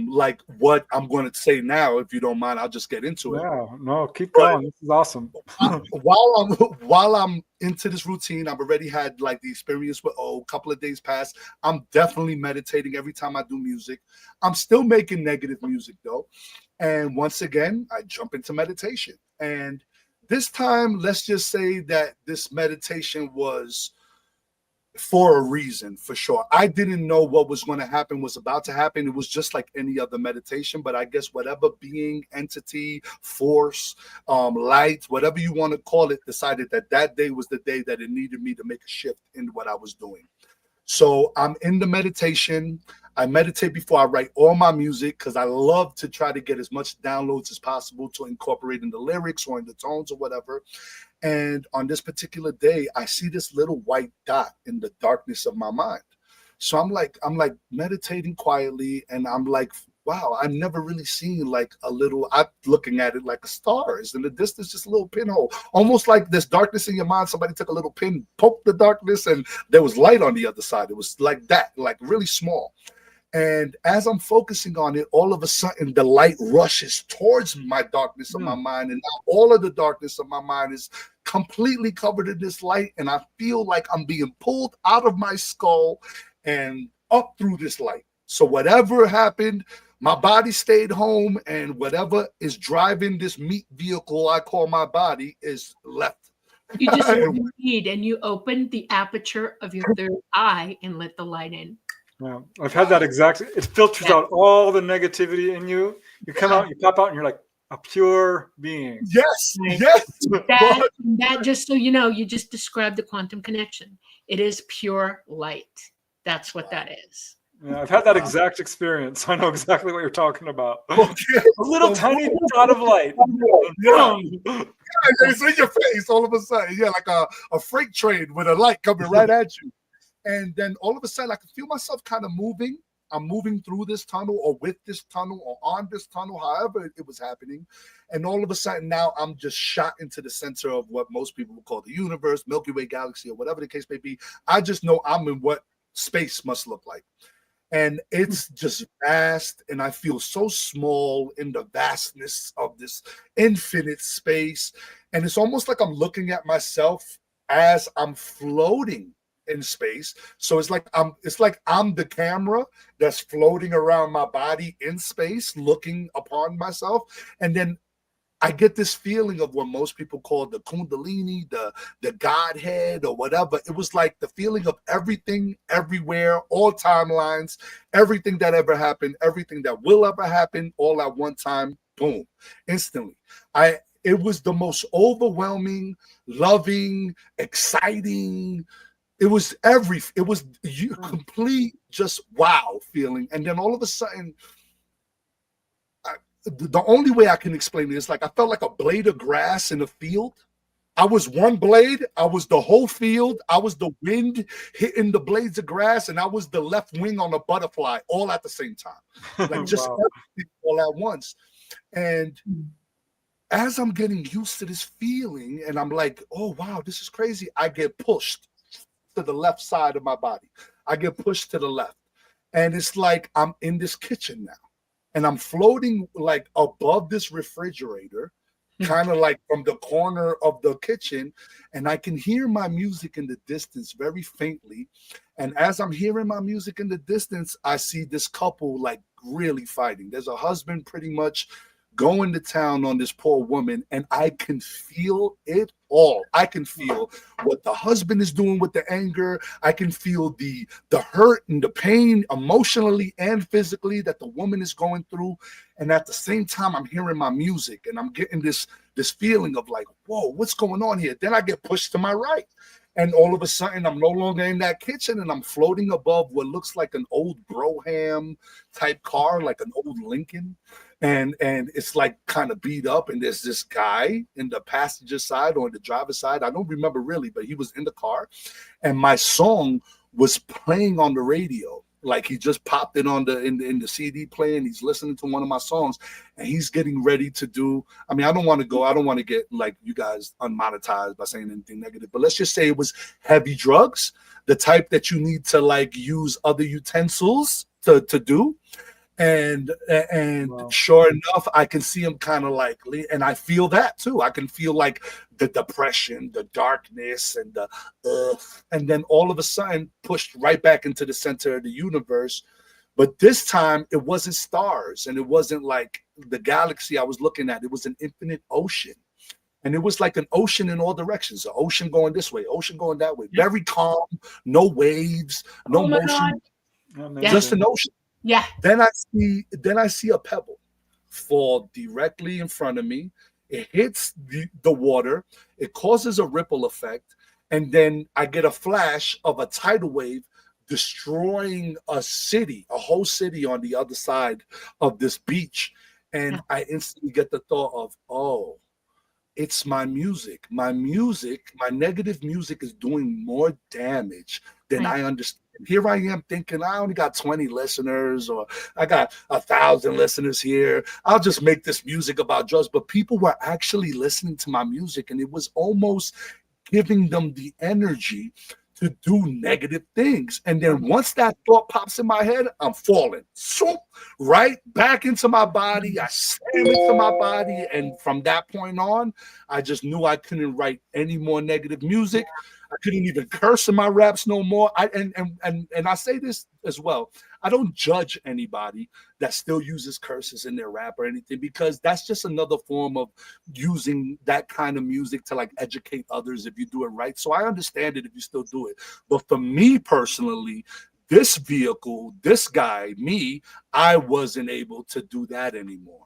like what I'm going to say now. If you don't mind, I'll just get into it. Yeah, no, keep going. This is awesome. While I'm into this routine, I've already had like the experience with a couple of days past. I'm definitely meditating every time I do music. I'm still making negative music though, and once again I jump into meditation. And this time, let's just say that this meditation was for a reason, for sure. I didn't know what was going to happen, was about to happen. It was just like any other meditation, but I guess whatever being, entity, force, light, whatever you want to call it, decided that that day was the day that it needed me to make a shift in what I was doing. So I'm in the meditation. I meditate before I write all my music because I love to try to get as much downloads as possible to incorporate in the lyrics or in the tones or whatever. And on this particular day, I see this little white dot in the darkness of my mind. So I'm like meditating quietly, and I'm like, wow, I've never really seen like a little, I'm looking at it like a star is in the distance, just a little pinhole, almost like this darkness in your mind. Somebody took a little pin, poked the darkness, and there was light on the other side. It was like that, like really small. And as I'm focusing on it, all of a sudden the light rushes towards my darkness of my mind. And now all of the darkness of my mind is completely covered in this light. And I feel like I'm being pulled out of my skull and up through this light. So whatever happened, my body stayed home, and whatever is driving this meat vehicle I call my body is left. You just read and you opened the aperture of your third eye and let the light in. Yeah, I've had that exact. It filters out all the negativity in you. You come out, you pop out, and you're like a pure being. Yes, right? yes. That just so you know, you just described the quantum connection. It is pure light. That's what that is. Yeah, I've had that exact experience. I know exactly what you're talking about. Okay. A little tiny dot of light. Yeah, it's in your face all of a sudden. Yeah, like a freight train with a light coming right at you. And then all of a sudden, I can feel myself kind of moving. I'm moving through this tunnel or with this tunnel or on this tunnel, however it was happening. And all of a sudden now I'm just shot into the center of what most people would call the universe, Milky Way galaxy, or whatever the case may be. I just know I'm in what space must look like. And it's just vast, and I feel so small in the vastness of this infinite space. And it's almost like I'm looking at myself as I'm floating in space. So it's like I'm the camera that's floating around my body in space, looking upon myself. And then I get this feeling of what most people call the Kundalini, the Godhead, or whatever. It was like the feeling of everything, everywhere, all timelines, everything that ever happened, everything that will ever happen, all at one time, boom, instantly. It was the most overwhelming, loving, exciting. It was complete just wow feeling. And then all of a sudden, the only way I can explain it is like I felt like a blade of grass in a field. I was one blade. I was the whole field. I was the wind hitting the blades of grass, and I was the left wing on a butterfly all at the same time. Like just everything all at once. And as I'm getting used to this feeling, and I'm like, oh, wow, this is crazy. I get pushed to the left side of my body. I get pushed to the left. And it's like I'm in this kitchen now. And I'm floating like above this refrigerator, kind of like from the corner of the kitchen. And I can hear my music in the distance very faintly. And as I'm hearing my music in the distance, I see this couple like really fighting. There's a husband pretty much going to town on this poor woman, and I can feel it all. I can feel what the husband is doing with the anger. I can feel the hurt and the pain emotionally and physically that the woman is going through. And at the same time, I'm hearing my music, and I'm getting this feeling of like, whoa, what's going on here? Then I get pushed to my right. And all of a sudden, I'm no longer in that kitchen, and I'm floating above what looks like an old Brougham type car, like an old Lincoln. And it's like kind of beat up. And there's this guy in the passenger side or the driver's side. I don't remember really, but he was in the car. And my song was playing on the radio. Like he just popped it on in the CD player, and he's listening to one of my songs, and he's getting ready to do. I mean, I don't want to get like you guys unmonetized by saying anything negative, but let's just say it was heavy drugs, the type that you need to like use other utensils to do. And Wow. Sure enough, I can see him kind of like, and I feel that too. I can feel like the depression, the darkness, and and then all of a sudden pushed right back into the center of the universe. But this time it wasn't stars, and it wasn't like the galaxy I was looking at. It was an infinite ocean. And it was like an ocean in all directions, an ocean going this way, ocean going that way. Very calm, no waves, no motion, just an ocean. Yeah. Then I see a pebble fall directly in front of me. It hits the water. It causes a ripple effect. And then I get a flash of a tidal wave destroying a city, a whole city on the other side of this beach. And I instantly get the thought of, oh, it's my music. My negative music is doing more damage than I understand. Here I am thinking I only got 20 listeners, or I got 1,000 listeners here. I'll just make this music about drugs. But people were actually listening to my music, and it was almost giving them the energy to do negative things. And then once that thought pops in my head, I'm falling. So right back into my body. I slam into my body. And from that point on, I just knew I couldn't write any more negative music. I couldn't even curse in my raps no more. And I say this as well. I don't judge anybody that still uses curses in their rap or anything, because that's just another form of using that kind of music to like educate others if you do it right. So I understand it if you still do it. But for me personally, this vehicle, this guy, me, I wasn't able to do that anymore.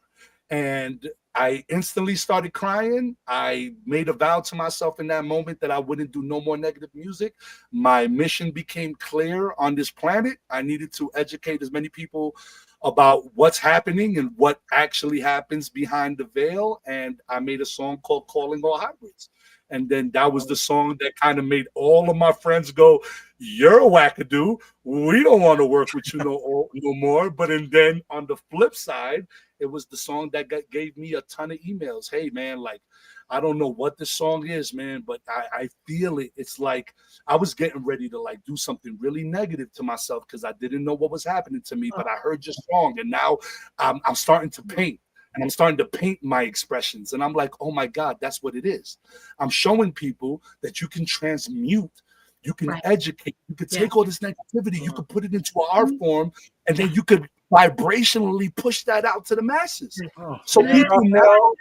And I instantly started crying. I made a vow to myself in that moment that I wouldn't do no more negative music. My mission became clear on this planet. I needed to educate as many people about what's happening and what actually happens behind the veil. And I made a song called Calling All Hybrids. And then that was the song that kind of made all of my friends go, "You're a wackadoo. We don't want to work with you no more." But and then on the flip side, it was the song that gave me a ton of emails. Hey, man, like, I don't know what this song is, man, but I feel it. It's like I was getting ready to like do something really negative to myself because I didn't know what was happening to me. But I heard your song, and now I'm starting to paint. And I'm starting to paint my expressions. And I'm like, oh my God, that's what it is. I'm showing people that you can transmute, you can educate, you can take all this negativity, you can put it into an art form, and then you could vibrationally push that out to the masses. So people know.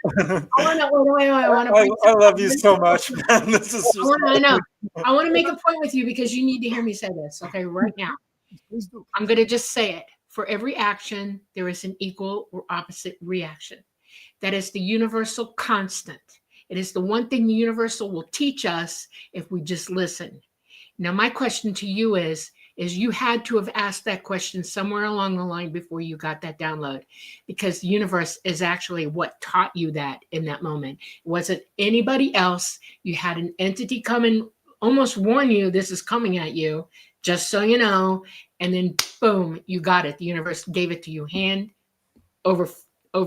I love you so much, man. This is just I know. I want to make a point with you because you need to hear me say this, okay, right now. I'm going to just say it. For every action, there is an equal or opposite reaction. That is the universal constant. It is the one thing the universal will teach us if we just listen. Now, my question to you is you had to have asked that question somewhere along the line before you got that download, because the universe is actually what taught you that in that moment. It wasn't anybody else. You had an entity come and almost warn you this is coming at you, just so you know. And then boom, you got it. The universe gave it to you hand over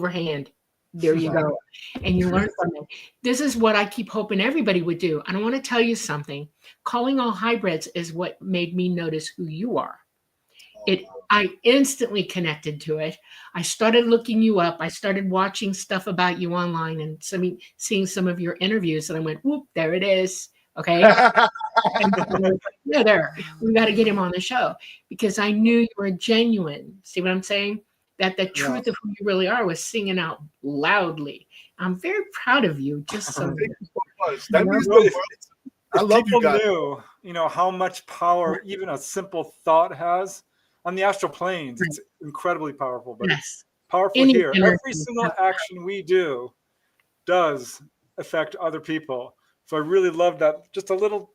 hand. There you go. And you learn from it. This is what I keep hoping everybody would do. And I want to tell you something. Calling All Hybrids is what made me notice who you are. I instantly connected to it. I started looking you up. I started watching stuff about you online and seeing some of your interviews. And I went, whoop, there it is. Okay. Yeah, there. We got to get him on the show because I knew you were genuine. See what I'm saying? That the truth of who you really are was singing out loudly. I'm very proud of you. Just so I love you guys. Knew, how much power even a simple thought has on the astral planes. It's incredibly powerful, but it's powerful here. Every single action we do does affect other people. So I really love that. Just a little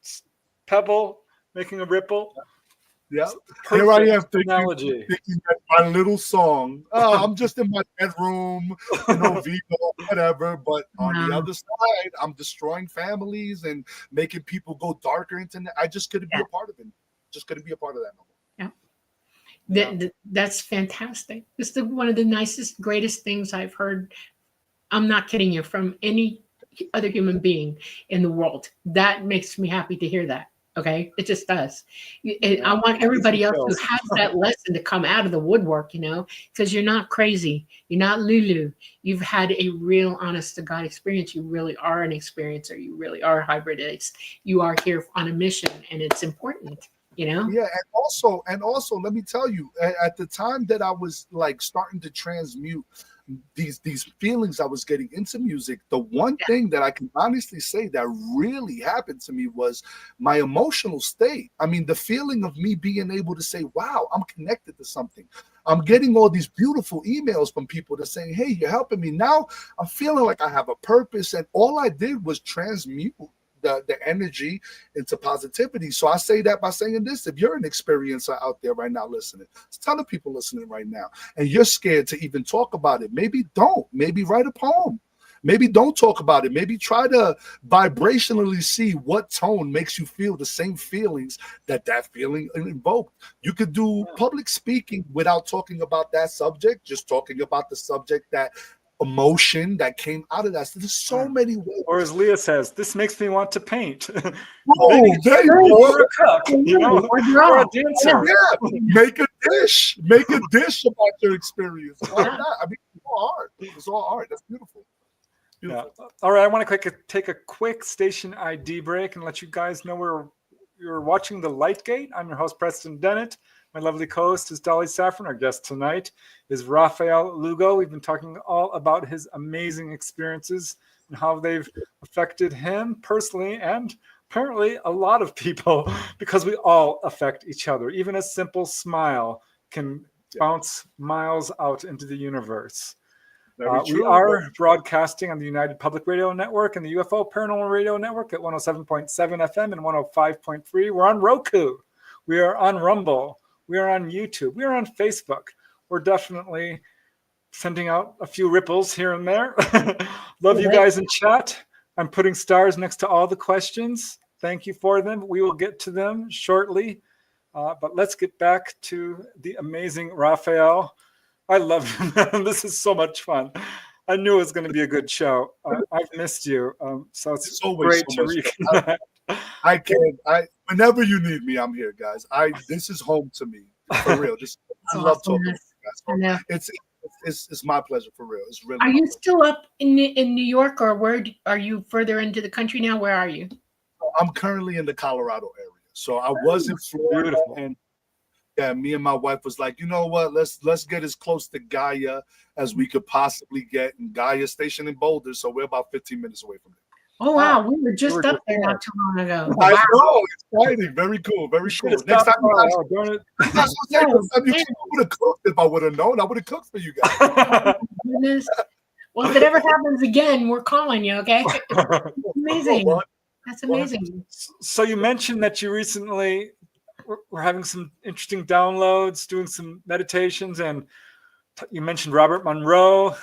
pebble making a ripple. Yeah. Perfect Here I am analogy. thinking that my little song. I'm just in my bedroom, Vivo, whatever. But on the other side, I'm destroying families and making people go darker into that. I just couldn't be a part of it. Just couldn't be a part of that no more. That's fantastic. It's one of the nicest, greatest things I've heard. I'm not kidding you, from any other human being in the world. That makes me happy to hear that. Okay, it just does. I want everybody else who has that lesson to come out of the woodwork, because you're not crazy. You're not Lulu. You've had a real honest to God experience. You really are an experiencer. You really are a hybridist. You are here on a mission, and it's important. Yeah, and also, let me tell you, at the time that I was like starting to transmute these feelings I was getting into music, the one thing that I can honestly say that really happened to me was my emotional state. I mean, the feeling of me being able to say, wow, I'm connected to something. I'm getting all these beautiful emails from people that saying, hey, you're helping me. Now I'm feeling like I have a purpose, and all I did was transmute the energy into positivity. So I say that by saying this: if you're an experiencer out there right now listening, there's a ton of people listening right now, and you're scared to even talk about it, maybe don't. Maybe write a poem. Maybe don't talk about it. Maybe try to vibrationally see what tone makes you feel the same feelings that feeling invoked. You could do public speaking without talking about that subject, just talking about the subject, that emotion that came out of that. So there's so many ways. Or as Leah says, this makes me want to paint. Oh, there you go. Or a cook, or a dancer. Yeah, make a dish. Make a dish about your experience. Why not? I mean, it's all art. It's all art. That's beautiful. Beautiful. Yeah. All right, I want to take a quick station ID break and let you guys know you're watching The Light Gate. I'm your host, Preston Dennett. My lovely co-host is Dolly Saffron. Our guest tonight is Rafael Lugo. We've been talking all about his amazing experiences and how they've affected him personally, and apparently a lot of people, because we all affect each other. Even a simple smile can bounce miles out into the universe. We are broadcasting on the United Public Radio Network and the UFO Paranormal Radio Network at 107.7 FM and 105.3. We're on Roku. We are on Rumble. We are on YouTube. We are on Facebook. We're definitely sending out a few ripples here and there. Love you guys in chat. I'm putting stars next to all the questions. Thank you for them. We will get to them shortly. But let's get back to the amazing Rafael. I love him. This is so much fun. I knew it was going to be a good show. I've missed you. So it's great to reconnect. Whenever you need me, I'm here, guys. This is home to me, for real. I love talking to you guys. It's my pleasure, for real. It's really. Are you still up in New York, or where are you further into the country now? Where are you? I'm currently in the Colorado area. So I was in Florida, and me and my wife was like, you know what? Let's get as close to Gaia as we could possibly get. And Gaia station in Boulder, so we're about 15 minutes away from it. Oh wow, we were just up there not too long ago. I know, exciting, very cool, very cool. Next time you would have cooked if I would have known. I would have cooked for you guys. Goodness. Well, if it ever happens again, we're calling you. Okay, amazing. That's amazing. So you mentioned that you recently were having some interesting downloads, doing some meditations, and you mentioned Robert Monroe.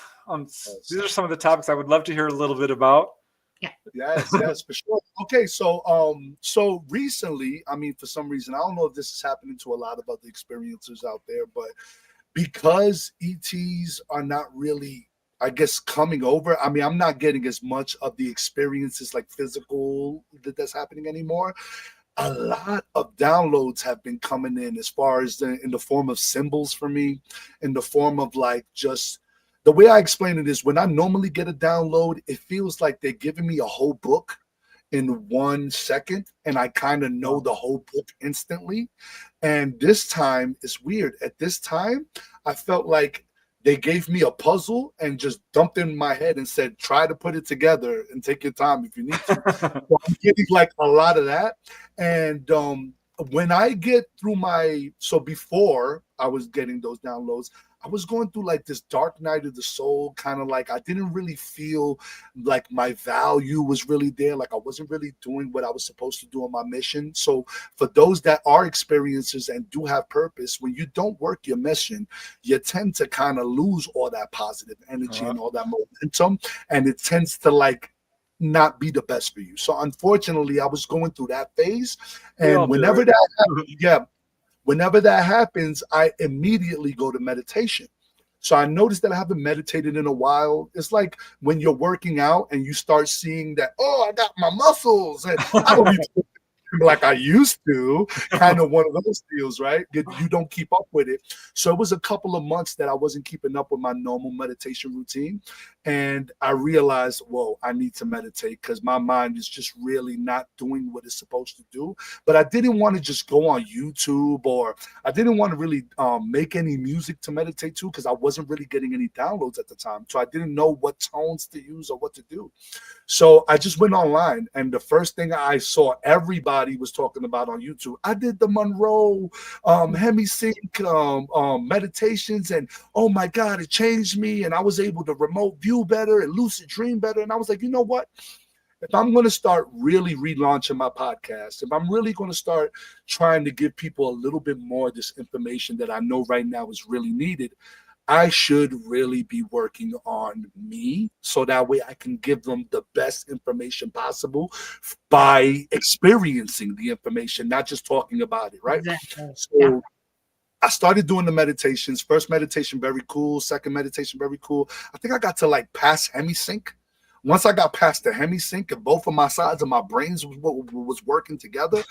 These are some of the topics I would love to hear a little bit about. Yes, for sure. Okay, so recently, I mean, for some reason, I don't know if this is happening to a lot of other experiencers out there, but because ETs are not really, I guess, coming over, I mean, I'm not getting as much of the experiences like physical that's happening anymore. A lot of downloads have been coming in as far as in the form of symbols for me, in the form of like just. The way I explain it is when I normally get a download, it feels like they're giving me a whole book in 1 second, and I kind of know the whole book instantly. And this time, it's weird. At this time, I felt like they gave me a puzzle and just dumped it in my head and said, try to put it together and take your time if you need to. So I'm getting like a lot of that. And when I get through so before I was getting those downloads, I was going through like this dark night of the soul, kind of like I didn't really feel like my value was really there. Like I wasn't really doing what I was supposed to do on my mission. So for those that are experiencers and do have purpose, when you don't work your mission, you tend to kind of lose all that positive energy and all that momentum. And it tends to like not be the best for you. So unfortunately, I was going through that phase. And whenever that happens, whenever that happens, I immediately go to meditation. So I noticed that I haven't meditated in a while. It's like when you're working out and you start seeing that, oh, I got my muscles and I don't need to like I used to, kind of one of those deals, right? You don't keep up with it. So it was a couple of months that I wasn't keeping up with my normal meditation routine. And I realized, whoa, I need to meditate because my mind is just really not doing what it's supposed to do. But I didn't want to just go on YouTube, or I didn't want to really make any music to meditate to because I wasn't really getting any downloads at the time. So I didn't know what tones to use or what to do. So I just went online, and the first thing I saw everybody was talking about on YouTube, I did the Monroe hemi-sync meditations, and oh my God, it changed me, and I was able to remote view better and lucid dream better. And I was like, you know what? If I'm going to start really relaunching my podcast, if I'm really going to start trying to give people a little bit more of this information that I know right now is really needed, I should really be working on me so that way I can give them the best information possible by experiencing the information, not just talking about it, right? Exactly. So I started doing the meditations. First meditation, very cool. Second meditation, very cool. I think I got to like past hemi-sync. Once I got past the hemi-sync and both of my sides of my brains was working together,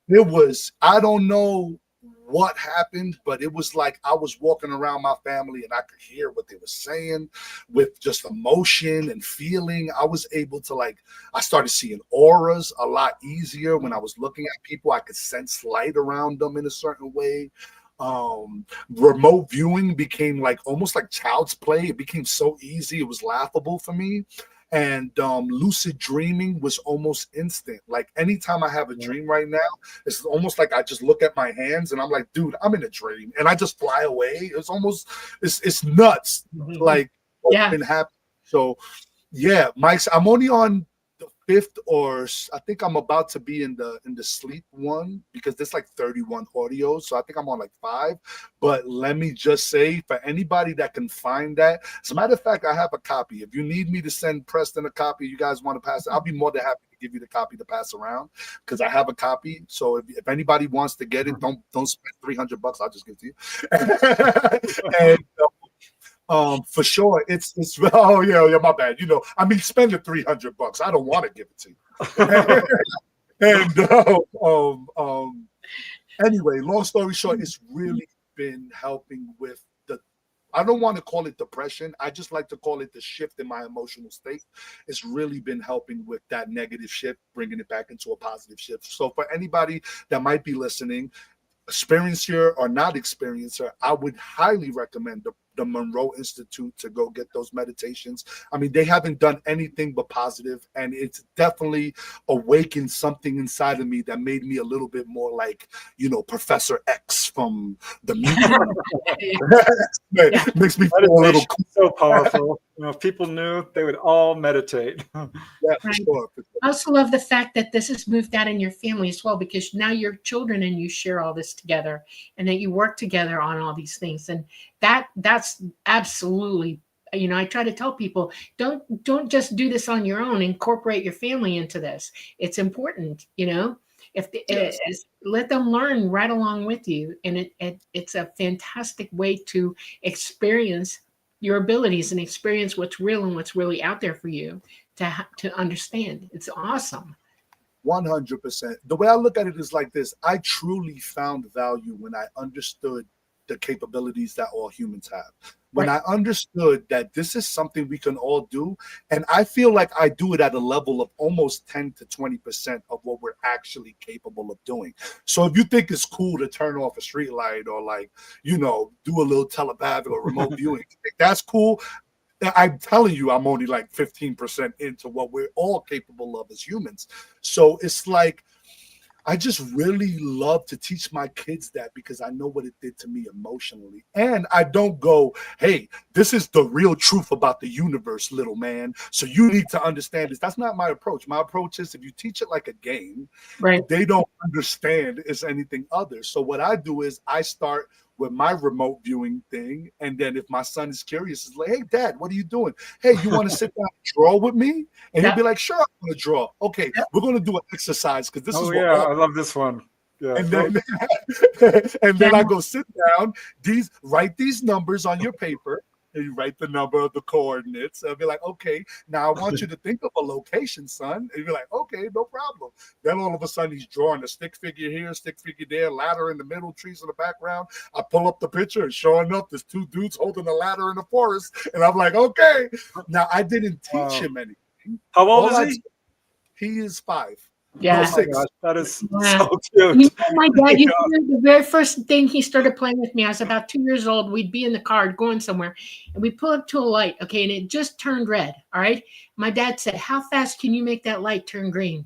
it was, I don't know what happened, but it was like I was walking around my family and I could hear what they were saying with just emotion and feeling. I was able to I started seeing auras a lot easier. When I was looking at people, I could sense light around them in a certain way. Remote viewing became like almost like child's play. It became so easy. It was laughable for me. And lucid dreaming was almost instant. Like anytime I have a dream right now, it's almost like I just look at my hands and I'm like, dude, I'm in a dream, and I just fly away. It's almost, it's nuts. Like what's been happening. So yeah, Mike's, I'm only on the 5th, or I think I'm about to be in the sleep one because there's like 31 audios. So I think I'm on like 5. But let me just say, for anybody that can find that, as a matter of fact, I have a copy. If you need me to send Preston a copy, you guys want to pass it, I'll be more than happy to give you the copy to pass around because I have a copy. So if anybody wants to get it, don't spend $300. I'll just give it to you. And for sure, it's oh yeah, my bad. You know, I mean, spend the $300. I don't want to give it to you. And anyway, long story short, it's really been helping with I don't want to call it depression. I just like to call it the shift in my emotional state. It's really been helping with that negative shift, bringing it back into a positive shift. So for anybody that might be listening, experiencer or not experiencer, I would highly recommend the Monroe Institute to go get those meditations. I mean, they haven't done anything but positive, and it's definitely awakened something inside of me that made me a little bit more like, you know, Professor X from the Mutant. Makes me feel a little cool. So powerful. You know, if people knew, they would all meditate. Yeah, for sure. I also love the fact that this has moved out in your family as well, because now your children and you share all this together, and that you work together on all these things. And that's absolutely, you know, I try to tell people, don't just do this on your own. Incorporate your family into this. It's important, you know. Let them learn right along with you, and it's a fantastic way to experience your abilities and experience what's real and what's really out there for you to understand. It's awesome. 100%. The way I look at it is like this. I truly found value when I understood the capabilities that all humans have. When I understood that this is something we can all do, and I feel like I do it at a level of almost 10 to 20% of what we're actually capable of doing. So if you think it's cool to turn off a street light or like, you know, do a little telepathic or remote viewing, that's cool. I'm telling you, I'm only like 15% into what we're all capable of as humans. So it's like, I just really love to teach my kids that because I know what it did to me emotionally. And I don't go, hey, this is the real truth about the universe, little man. So you need to understand this. That's not my approach. My approach is if you teach it like a game, Right. they don't understand it's anything other. So what I do is I start with my remote viewing thing. And then if my son is curious, it's like, hey, Dad, what are you doing? Hey, you want to sit down and draw with me? And he'll be like, sure, I want to draw. Okay, we're going to do an exercise because this is what I love this one. Yeah. And then, and then I go sit down, write these numbers on your paper. And you write the number of the coordinates. I'll be like, okay, now I want you to think of a location, son. And you'll be like, okay, no problem. Then all of a sudden he's drawing a stick figure here, stick figure there, ladder in the middle, trees in the background. I pull up the picture and sure enough, there's two dudes holding a ladder in the forest. And I'm like, okay. Now I didn't teach him anything. How old is he? He is 5. Yeah. Oh my gosh, that is so cute. You know, my dad used to do the very first thing he started playing with me. I was about 2 years old. We'd be in the car going somewhere, and we pull up to a light. Okay, and it just turned red. All right. My dad said, "How fast can you make that light turn green?"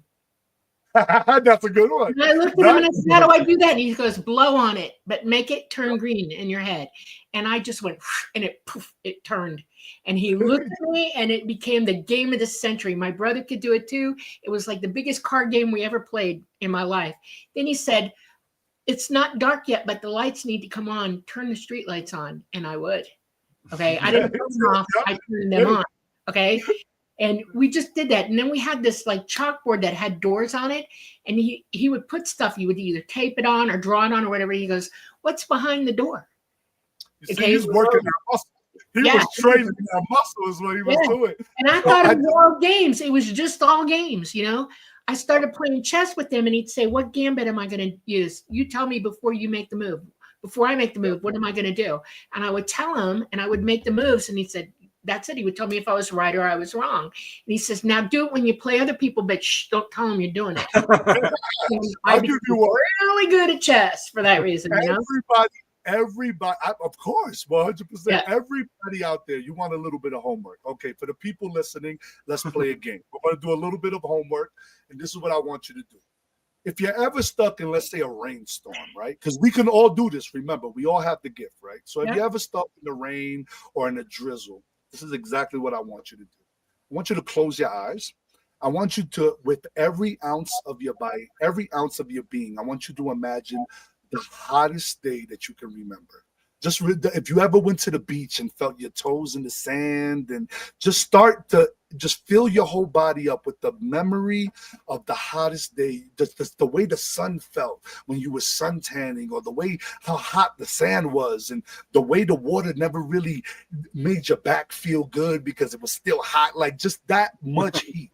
That's a good one. And I looked at him and I said, "How do I do that?" And he goes, "Blow on it, but make it turn green in your head." And I just went, and it turned. And he looked at me, and it became the game of the century. My brother could do it too. It was like the biggest card game we ever played in my life. Then he said, "It's not dark yet, but the lights need to come on. Turn the street lights on." And I would. Okay. I didn't turn them off. I turned them on. Okay. And we just did that. And then we had this like chalkboard that had doors on it. And he would put stuff. He would either tape it on or draw it on or whatever. He goes, "What's behind the door?" You see, he's working that muscle. He was training that muscle is what he was doing. And I thought it was all games. It was just all games, you know. I started playing chess with him, and he'd say, "What gambit am I going to use? You tell me before you make the move. Before I make the move, what am I going to do?" And I would tell him, and I would make the moves, and he said, "That's it." He would tell me if I was right or I was wrong. And he says, "Now do it when you play other people, but shh, don't tell them you're doing it." I became really good at chess for that reason. You know? Everybody, of course, 100%. Yeah. Everybody out there, you want a little bit of homework. Okay, for the people listening, let's play a game. We're going to do a little bit of homework, and this is what I want you to do. If you're ever stuck in, let's say, a rainstorm, right? Because we can all do this. Remember, we all have the gift, right? So if you're ever stuck in the rain or in a drizzle, this is exactly what I want you to do. I want you to close your eyes. I want you to, with every ounce of your body, every ounce of your being, I want you to imagine the hottest day that you can remember. Just if you ever went to the beach and felt your toes in the sand, and just start to just fill your whole body up with the memory of the hottest day, the way the sun felt when you were suntanning, or the way how hot the sand was, and the way the water never really made your back feel good because it was still hot, like just that much heat.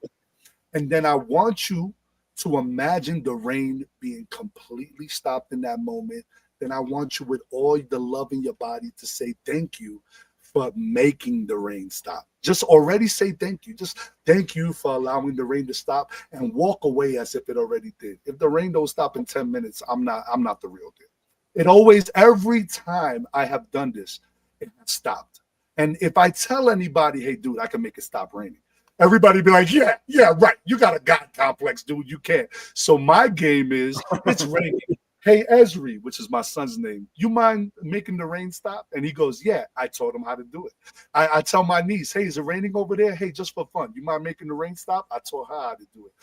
And then I want you to imagine the rain being completely stopped in that moment. Then I want you, with all the love in your body, to say thank you for making the rain stop. Just already say thank you. Just thank you for allowing the rain to stop, and walk away as if it already did. If the rain don't stop in 10 minutes, I'm not the real deal. It always, every time I have done this, it has stopped. And if I tell anybody, hey, dude, I can make it stop raining, everybody be like, yeah, right. You got a God complex, dude. You can't. So my game is, it's raining. Hey, Esri, which is my son's name, you mind making the rain stop? And he goes, yeah. I taught him how to do it. I tell my niece, hey, is it raining over there? Hey, just for fun, you mind making the rain stop? I taught her how to do it.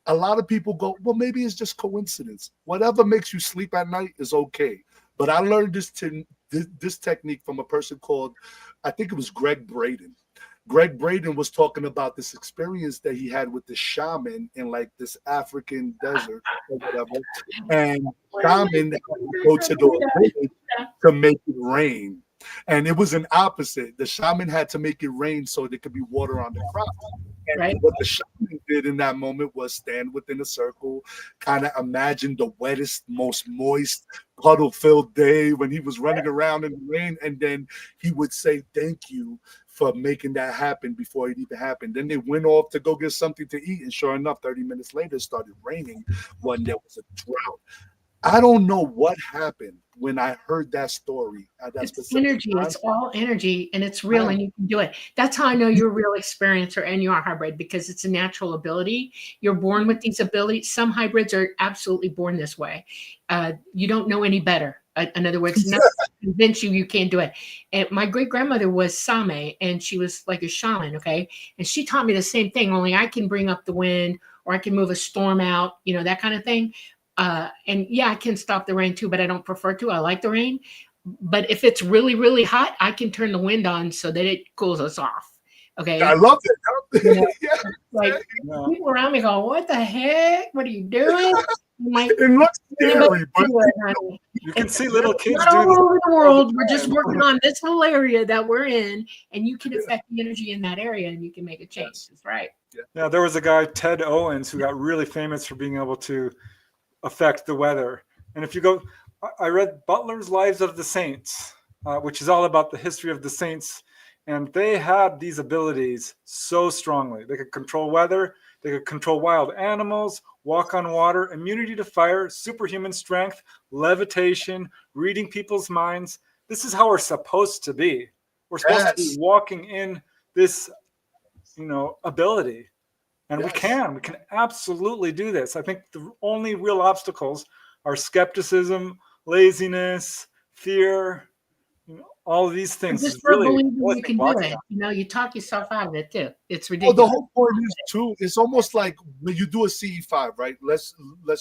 A lot of people go, well, maybe it's just coincidence. Whatever makes you sleep at night is okay. But I learned this technique from a person called, I think it was Greg Braden. Greg Braden was talking about this experience that he had with the shaman in like this African desert or whatever. And shaman had to go to the village to make it rain. And it was an opposite. The shaman had to make it rain so there could be water on the crops. And what the shaman did in that moment was stand within a circle, kind of imagine the wettest, most moist, puddle-filled day when he was running around in the rain. And then he would say, thank you for making that happen before it even happened. Then they went off to go get something to eat. And sure enough, 30 minutes later, it started raining when there was a drought. I don't know what happened when I heard that story. That It's specific energy. time. It's all energy, and it's real, and you can do it. That's how I know you're a real experiencer and you are hybrid, because it's a natural ability. You're born with these abilities. Some hybrids are absolutely born this way. You don't know any better. In other words, nothing to convince you can't do it. And my great grandmother was Same, and she was like a shaman. Okay, and she taught me the same thing. Only I can bring up the wind, or I can move a storm out. That kind of thing. And yeah, I can stop the rain too, but I don't prefer to. I like the rain. But if it's really, really hot, I can turn the wind on so that it cools us off. Okay. I love it. Yeah. Like people around me go, "What the heck? What are you doing?" Like, it looks scary, but you can see little kids not all over the world. We're just time. working on this whole area that we're in, and you can affect the energy in that area, and you can make a change. That's right. Yeah, there was a guy, Ted Owens, who got really famous for being able to affect the weather. And if you go, I read Butler's Lives of the Saints, which is all about the history of the saints. And they had these abilities so strongly. They could control weather, they could control wild animals, walk on water, immunity to fire, superhuman strength, levitation, reading people's minds. This is how we're supposed to be. We're supposed to be walking in this, ability. And we can absolutely do this. I think the only real obstacles are skepticism, laziness, fear, all of these things. Just for believing you can do it. You talk yourself out of it too. It's ridiculous. Well, the whole point is too, it's almost like when you do a CE5, right? Let's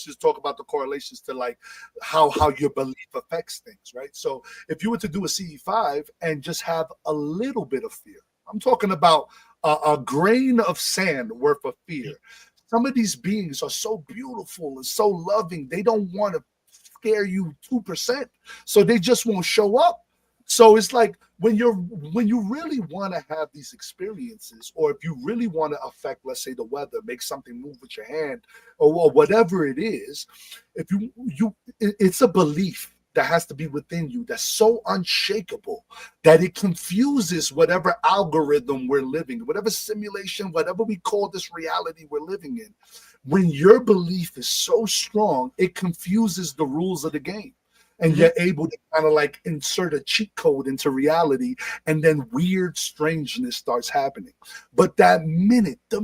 just talk about the correlations to like how your belief affects things, right? So if you were to do a CE5 and just have a little bit of fear, I'm talking about a grain of sand worth of fear. Some of these beings are so beautiful and so loving. They don't want to scare you 2%. So they just won't show up. So it's like when you really want to have these experiences, or if you really want to affect, let's say, the weather, make something move with your hand, or whatever it is, if it's a belief that has to be within you that's so unshakable that it confuses whatever algorithm we're living, whatever simulation, whatever we call this reality we're living in. When your belief is so strong, it confuses the rules of the game. And you're able to kind of like insert a cheat code into reality, and then weird strangeness starts happening. But that the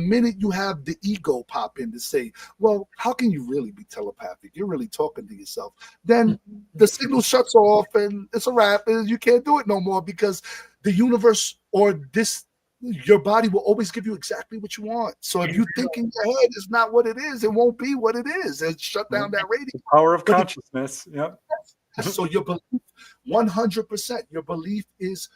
minute you have the ego pop in to say, well, how can you really be telepathic? You're really talking to yourself. Then the signal shuts off and it's a wrap, and you can't do it no more, because the universe or your body will always give you exactly what you want. So if you think in your head is not what it is, it won't be what it is. It shut down that radio. The power of consciousness. Yep. So your belief, 100%, your belief is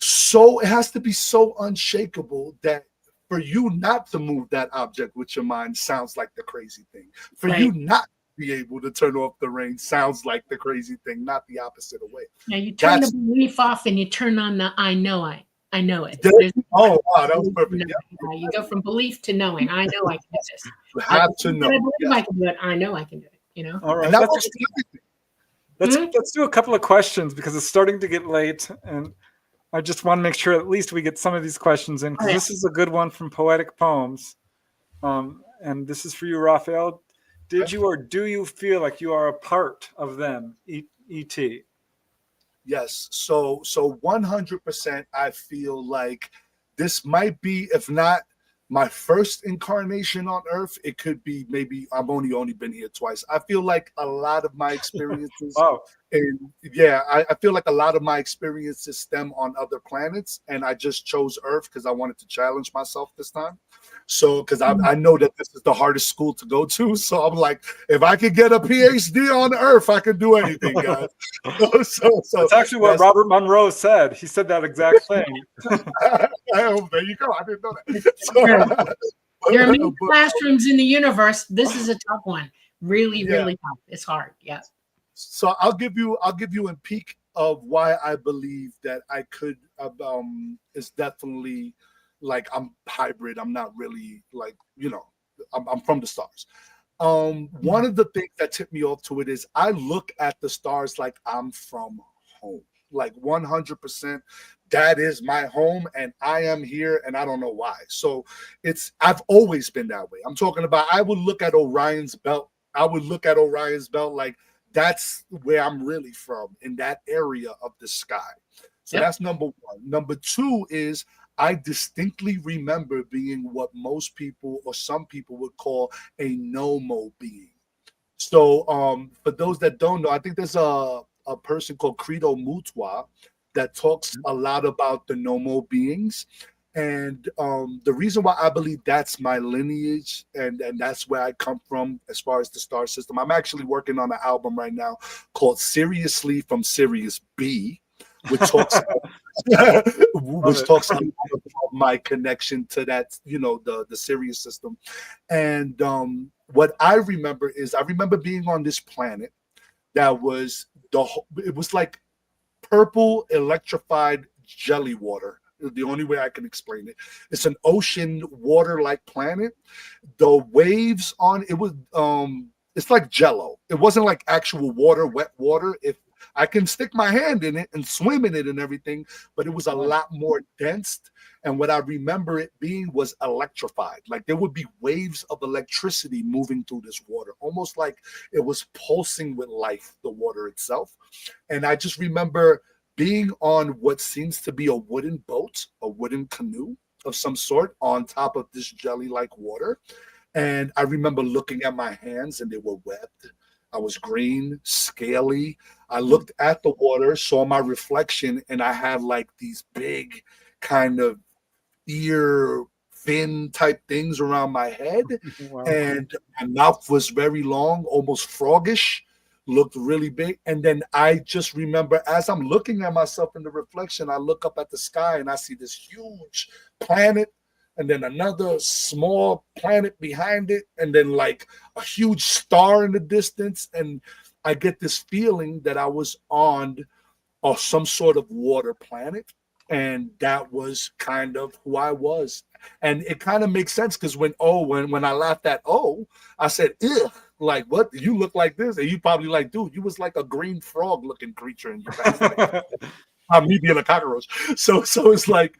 so, it has to be so unshakable that for you not to move that object with your mind sounds like the crazy thing. For you not to be able to turn off the rain sounds like the crazy thing, not the opposite way. Now you turn the belief off and you turn on the I know it. Oh, wow, that was perfect. You go from belief to knowing. I know I can do this. You have to know. I believe I can do it. I know I can do it. All right. And let's do a couple of questions, because it's starting to get late, and I just want to make sure at least we get some of these questions in, because this is a good one from Poetic Poems. And this is for you, Rafael. Did you or do you feel like you are a part of them, E.T.? Yes. So 100%, I feel like this might be, if not my first incarnation on Earth, it could be maybe I've only been here twice. I feel like a lot of my experiences, I feel like a lot of my experiences stem on other planets, and I just chose Earth because I wanted to challenge myself this time. So, because I know that this is the hardest school to go to, so I'm like, if I could get a PhD on Earth, I could do anything, guys. So that's actually what Robert Monroe said. He said that exact thing. There you go. I didn't know that. There are many classrooms in the universe. This is a tough one. Really tough. It's hard. Yeah. So I'll give you a peek of why I believe that I could. Is definitely like I'm hybrid. I'm not really like I'm from the stars. One of the things that tipped me off to it is I look at the stars like I'm from home. Like 100%, that is my home, and I am here, and I don't know why. So I've always been that way. I'm talking about, I would look at Orion's belt like that's where I'm really from, in that area of the sky. So that's number one. Number two is I distinctly remember being what most people or some people would call a no-mo being. So for those that don't know, I think there's a person called Credo Mutwa that talks a lot about the no-mo beings. And the reason why I believe that's my lineage and that's where I come from as far as the star system, I'm actually working on an album right now called Seriously from Sirius B, which talks about my connection to that, the Sirius system. And what I remember is I remember being on this planet that was it was like purple electrified jelly water. The only way I can explain it. It's an ocean water-like planet. The waves on it was it's like jello. It wasn't like actual water, wet water. If I can stick my hand in it and swim in it and everything, but it was a lot more dense. And what I remember it being was electrified. Like there would be waves of electricity moving through this water, almost like it was pulsing with life, the water itself. And I just remember being on what seems to be a wooden boat, a wooden canoe of some sort on top of this jelly-like water. And I remember looking at my hands and they were webbed. I was green, scaly. I looked at the water, saw my reflection, and I had like these big kind of ear fin type things around my head. Wow. And my mouth was very long, almost froggish, looked really big. And then I just remember as I'm looking at myself in the reflection, I look up at the sky and I see this huge planet and then another small planet behind it, and then like a huge star in the distance. And I get this feeling that I was on some sort of water planet. And that was kind of who I was. And it kind of makes sense because when I laughed at I said, ugh, like, what? You look like this? And you probably like, dude, you was like a green frog looking creature in your past. Me being a cockroach. So it's like,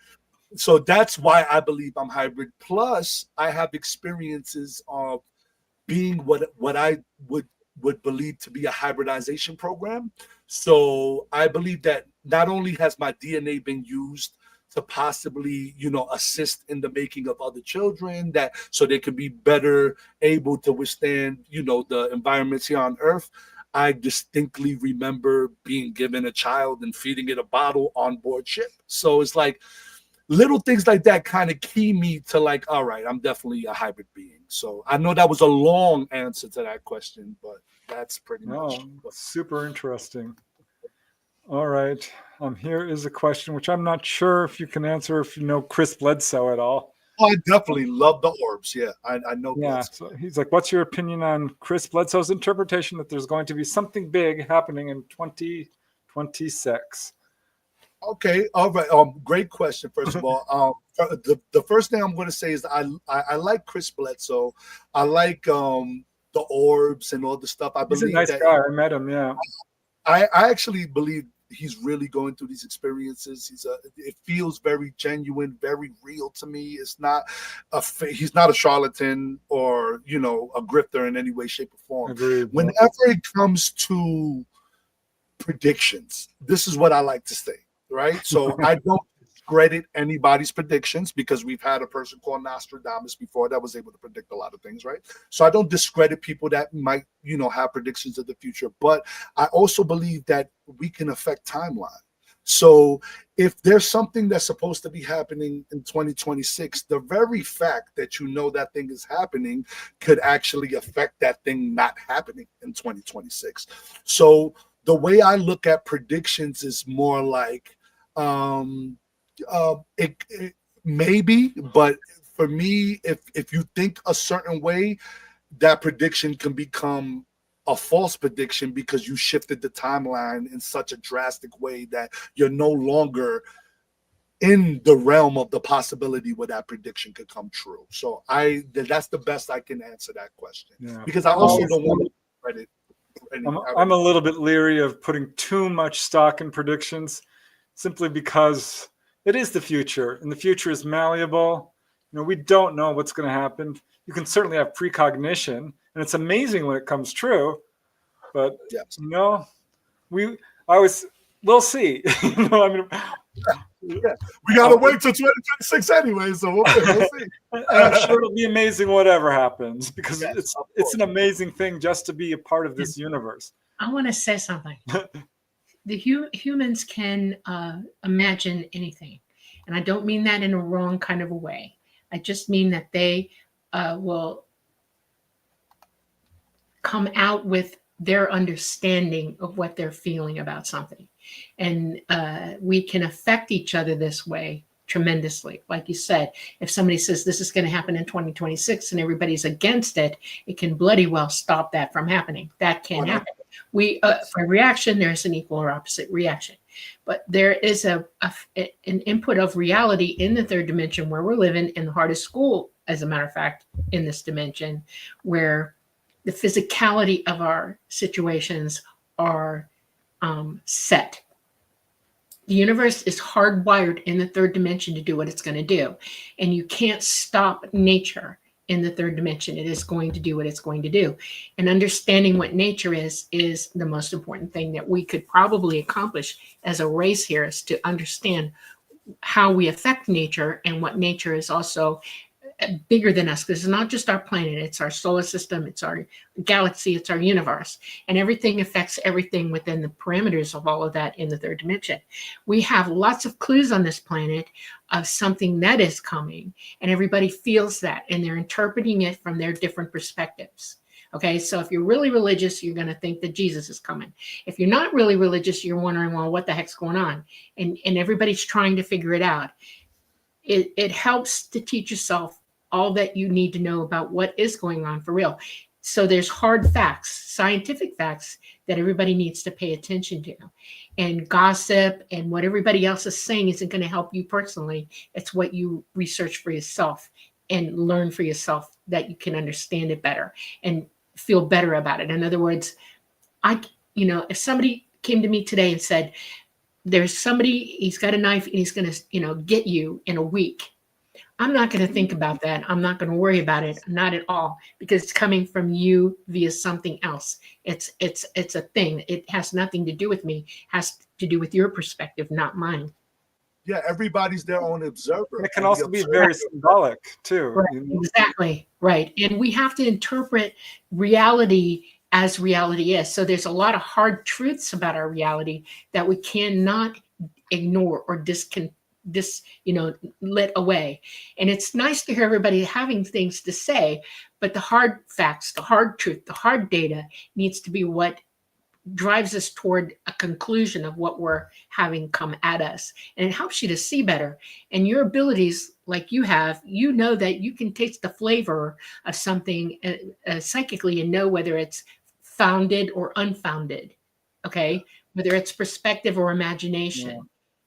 so that's why I believe I'm hybrid. Plus, I have experiences of being what I would believe to be a hybridization program. So I believe that not only has my DNA been used to possibly, assist in the making of other children, that so they could be better able to withstand, the environments here on Earth. I distinctly remember being given a child and feeding it a bottle on board ship. So it's like little things like that kind of key me to like, all right, I'm definitely a hybrid being. So I know that was a long answer to that question, but that's pretty much. Super interesting. All right. Here is a question which I'm not sure if you can answer, if you know Chris Bledsoe at all. Oh, I definitely love the orbs. Yeah, I know. Yeah. So he's like, what's your opinion on Chris Bledsoe's interpretation that there's going to be something big happening in 2026? Okay. All right. Great question. First of all, the first thing I'm going to say is I like Chris Bledsoe. I like the orbs and all the stuff. I believe he's a nice guy. I met him. Yeah. I actually believe he's really going through these experiences. It feels very genuine, very real to me. It's not he's not a charlatan or a grifter in any way, shape, or form. Agreed. Whenever it comes to predictions, this is what I like to say. Right. So I don't discredit anybody's predictions because we've had a person called Nostradamus before that was able to predict a lot of things. Right. So I don't discredit people that might, have predictions of the future. But I also believe that we can affect timeline. So if there's something that's supposed to be happening in 2026, the very fact that that thing is happening could actually affect that thing not happening in 2026. So the way I look at predictions is more like, it maybe, but for me, if you think a certain way, that prediction can become a false prediction because you shifted the timeline in such a drastic way that you're no longer in the realm of the possibility where that prediction could come true. So that's the best I can answer that question. Yeah. Because I also don't want to credit. I'm a little bit leery of putting too much stock in predictions, simply because it is the future, and the future is malleable. We don't know what's going to happen. You can certainly have precognition, and it's amazing when it comes true. But Yes. we'll see. I mean, yeah. We gotta wait till 2026 anyway, so we'll see. And I'm sure it'll be amazing whatever happens, because it's an amazing thing just to be a part of this universe. I want to say something. The humans can imagine anything, and I don't mean that in a wrong kind of a way. I just mean that they will come out with their understanding of what they're feeling about something. And we can affect each other this way tremendously. Like you said, if somebody says this is going to happen in 2026 and everybody's against it, it can bloody well stop that from happening. That can't happen. For reaction, there's an equal or opposite reaction. But there is an input of reality in the third dimension where we're living in the heart of school, as a matter of fact, in this dimension, where the physicality of our situations are set. The universe is hardwired in the third dimension to do what it's going to do. And you can't stop nature in the third dimension. It is going to do what it's going to do. And understanding what nature is the most important thing that we could probably accomplish as a race here, is to understand how we affect nature and what nature is also bigger than us, because it's not just our planet, it's our solar system, it's our galaxy, it's our universe, and everything affects everything within the parameters of all of that in the third dimension. We have lots of clues on this planet of something that is coming, and everybody feels that, and they're interpreting it from their different perspectives. Okay, so if you're really religious, you're going to think that Jesus is coming. If you're not really religious, you're wondering, well, what the heck's going on? And everybody's trying to figure it out. It helps to teach yourself all that you need to know about what is going on for real. So there's hard facts, scientific facts that everybody needs to pay attention to. And gossip and what everybody else is saying isn't going to help you personally. It's what you research for yourself and learn for yourself, that you can understand it better and feel better about it. In other words, if somebody came to me today and said, there's somebody, he's got a knife and he's going to, get you in a week, I'm not going to think about that. I'm not going to worry about it. Not at all, because it's coming from you via something else. It's a thing. It has nothing to do with me. It has to do with your perspective, not mine. Yeah, everybody's their own observer. And it can also be very symbolic too. Right, exactly. Right. And we have to interpret reality as reality is. So there's a lot of hard truths about our reality that we cannot ignore or let away. And it's nice to hear everybody having things to say, but the hard facts, the hard truth, the hard data needs to be what drives us toward a conclusion of what we're having come at us. And it helps you to see better. And your abilities, like you have, that you can taste the flavor of something psychically and know whether it's founded or unfounded. Okay. Whether it's perspective or imagination. Yeah.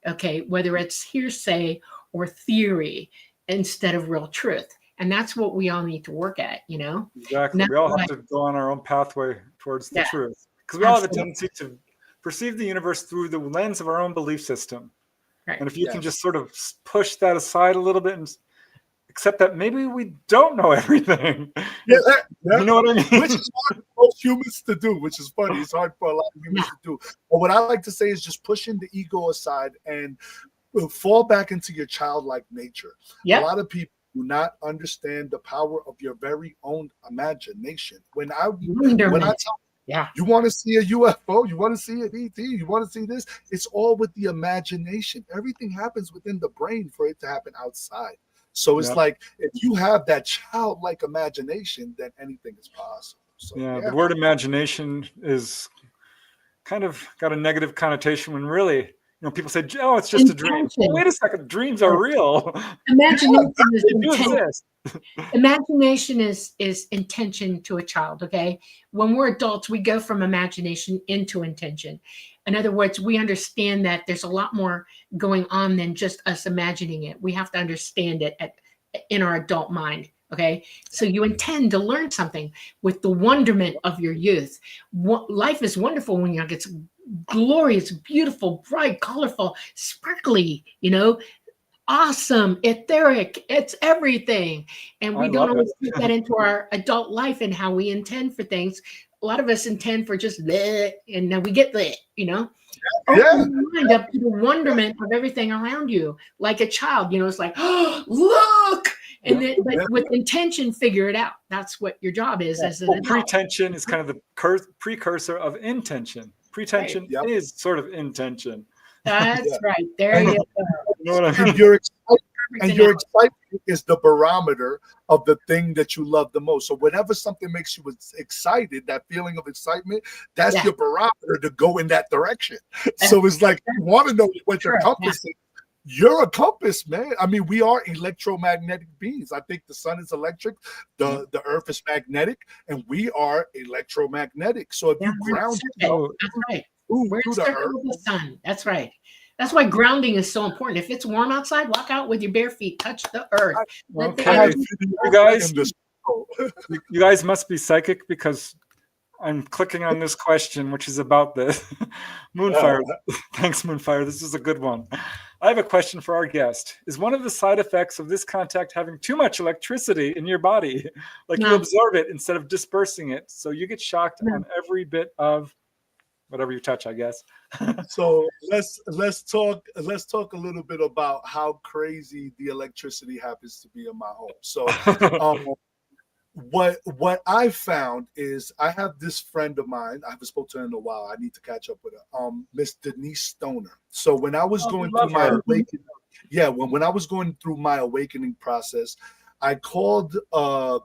Okay, whether it's hearsay or theory instead of real truth. And that's what we all need to work at, Exactly. We all have to go on our own pathway towards the truth. Because we all have a tendency to perceive the universe through the lens of our own belief system. Right. And if you can just sort of push that aside a little bit and accept that maybe we don't know everything. Yeah. You know what I mean? Which is hard for most humans to do, which is funny. It's hard for a lot of humans to do. But what I like to say is just pushing the ego aside and fall back into your childlike nature. Yep. A lot of people do not understand the power of your very own imagination. When I tell you want to see a UFO, you want to see an ET, you want to see this, it's all with the imagination. Everything happens within the brain for it to happen outside. So it's like, if you have that childlike imagination, then anything is possible. So, the word imagination is kind of got a negative connotation when really, people say, oh, it's just a dream. Well, wait a second, dreams are real. Imagination is exist. Imagination is intention to a child, okay? When we're adults, we go from imagination into intention. In other words, we understand that there's a lot more going on than just us imagining it. We have to understand it in our adult mind, okay? So you intend to learn something with the wonderment of your youth. Life is wonderful when you're young. It's glorious, beautiful, bright, colorful, sparkly, awesome, etheric, it's everything. And we don't always put that into our adult life and how we intend for things. a lot of us intend for just bleh, and then we get bleh, Yeah. Open your mind up to the wonderment of everything around you, like a child. It's like, oh, look, and then, but with intention, figure it out. That's what your job is as an adult. Pretension is kind of the precursor of intention. Pretension is sort of intention. That's right. There you go. You know what I mean? And your excitement is the barometer of the thing that you love the most. So whenever something makes you excited, that feeling of excitement, that's your barometer to go in that direction. So it's like, you want to know what your compass is. You're a compass, man. I mean, we are electromagnetic beings. I think the sun is electric, the earth is magnetic, and we are electromagnetic. So if you ground yourself, that's right. We're in circle with the sun. That's right. That's why grounding is so important. If it's warm outside, walk out with your bare feet, touch the earth. Okay, you guys must be psychic because I'm clicking on this question, which is about this. Moonfire. Thanks, Moonfire. This is a good one. I have a question for our guest. Is one of the side effects of this contact having too much electricity in your body? Like you absorb it instead of dispersing it. So you get shocked on every bit of whatever you touch, I guess. So let's talk a little bit about how crazy the electricity happens to be in my home. So what I found is I have this friend of mine. I haven't spoken to her in a while. I need to catch up with her. Miss Denise Stoner. So when I was going through my awakening, when I was going through my awakening process, I called a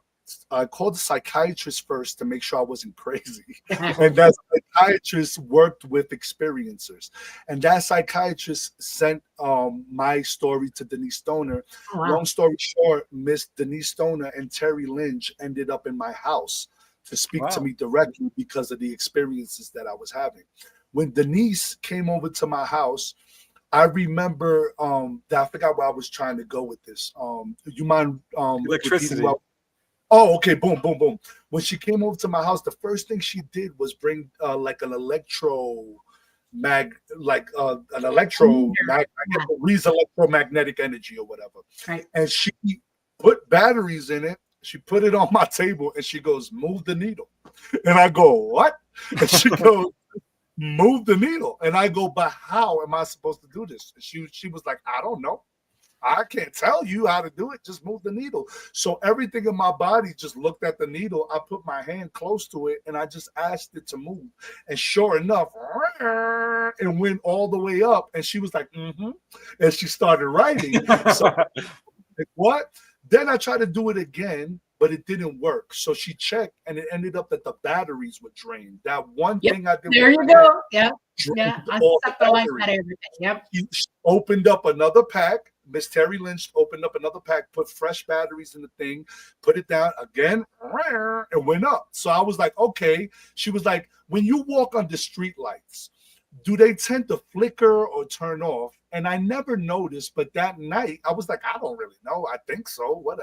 psychiatrist first to make sure I wasn't crazy. And that psychiatrist worked with experiencers. And that psychiatrist sent my story to Denise Stoner. Oh, wow. Long story short, Miss Denise Stoner and Terry Lynch ended up in my house to speak to me directly because of the experiences that I was having. When Denise came over to my house, I remember that I forgot where I was trying to go with this. You mind electricity? Oh, okay. Boom, boom, boom. When she came over to my house, the first thing she did was bring like an electromagnetic energy or whatever. Right. And she put batteries in it. She put it on my table and she goes, move the needle. And I go, what? And she goes, move the needle. And I go, but how am I supposed to do this? And she was like, I don't know. I can't tell you how to do it. Just move the needle. So everything in my body just looked at the needle. I put my hand close to it and I just asked it to move. And sure enough, it went all the way up. And she was like, mm-hmm. And she started writing. So like, what? Then I tried to do it again, but it didn't work. So she checked and it ended up that the batteries were drained. That one thing I did. There you go. Yeah. I like that everything. Yep. She opened up another pack. Miss Terry Lynch opened up another pack, put fresh batteries in the thing, put it down again, and went up. So I was like, okay. She was like, when you walk under street lights, do they tend to flicker or turn off? And I never noticed, but that night I was like, I don't really know. I think so. What?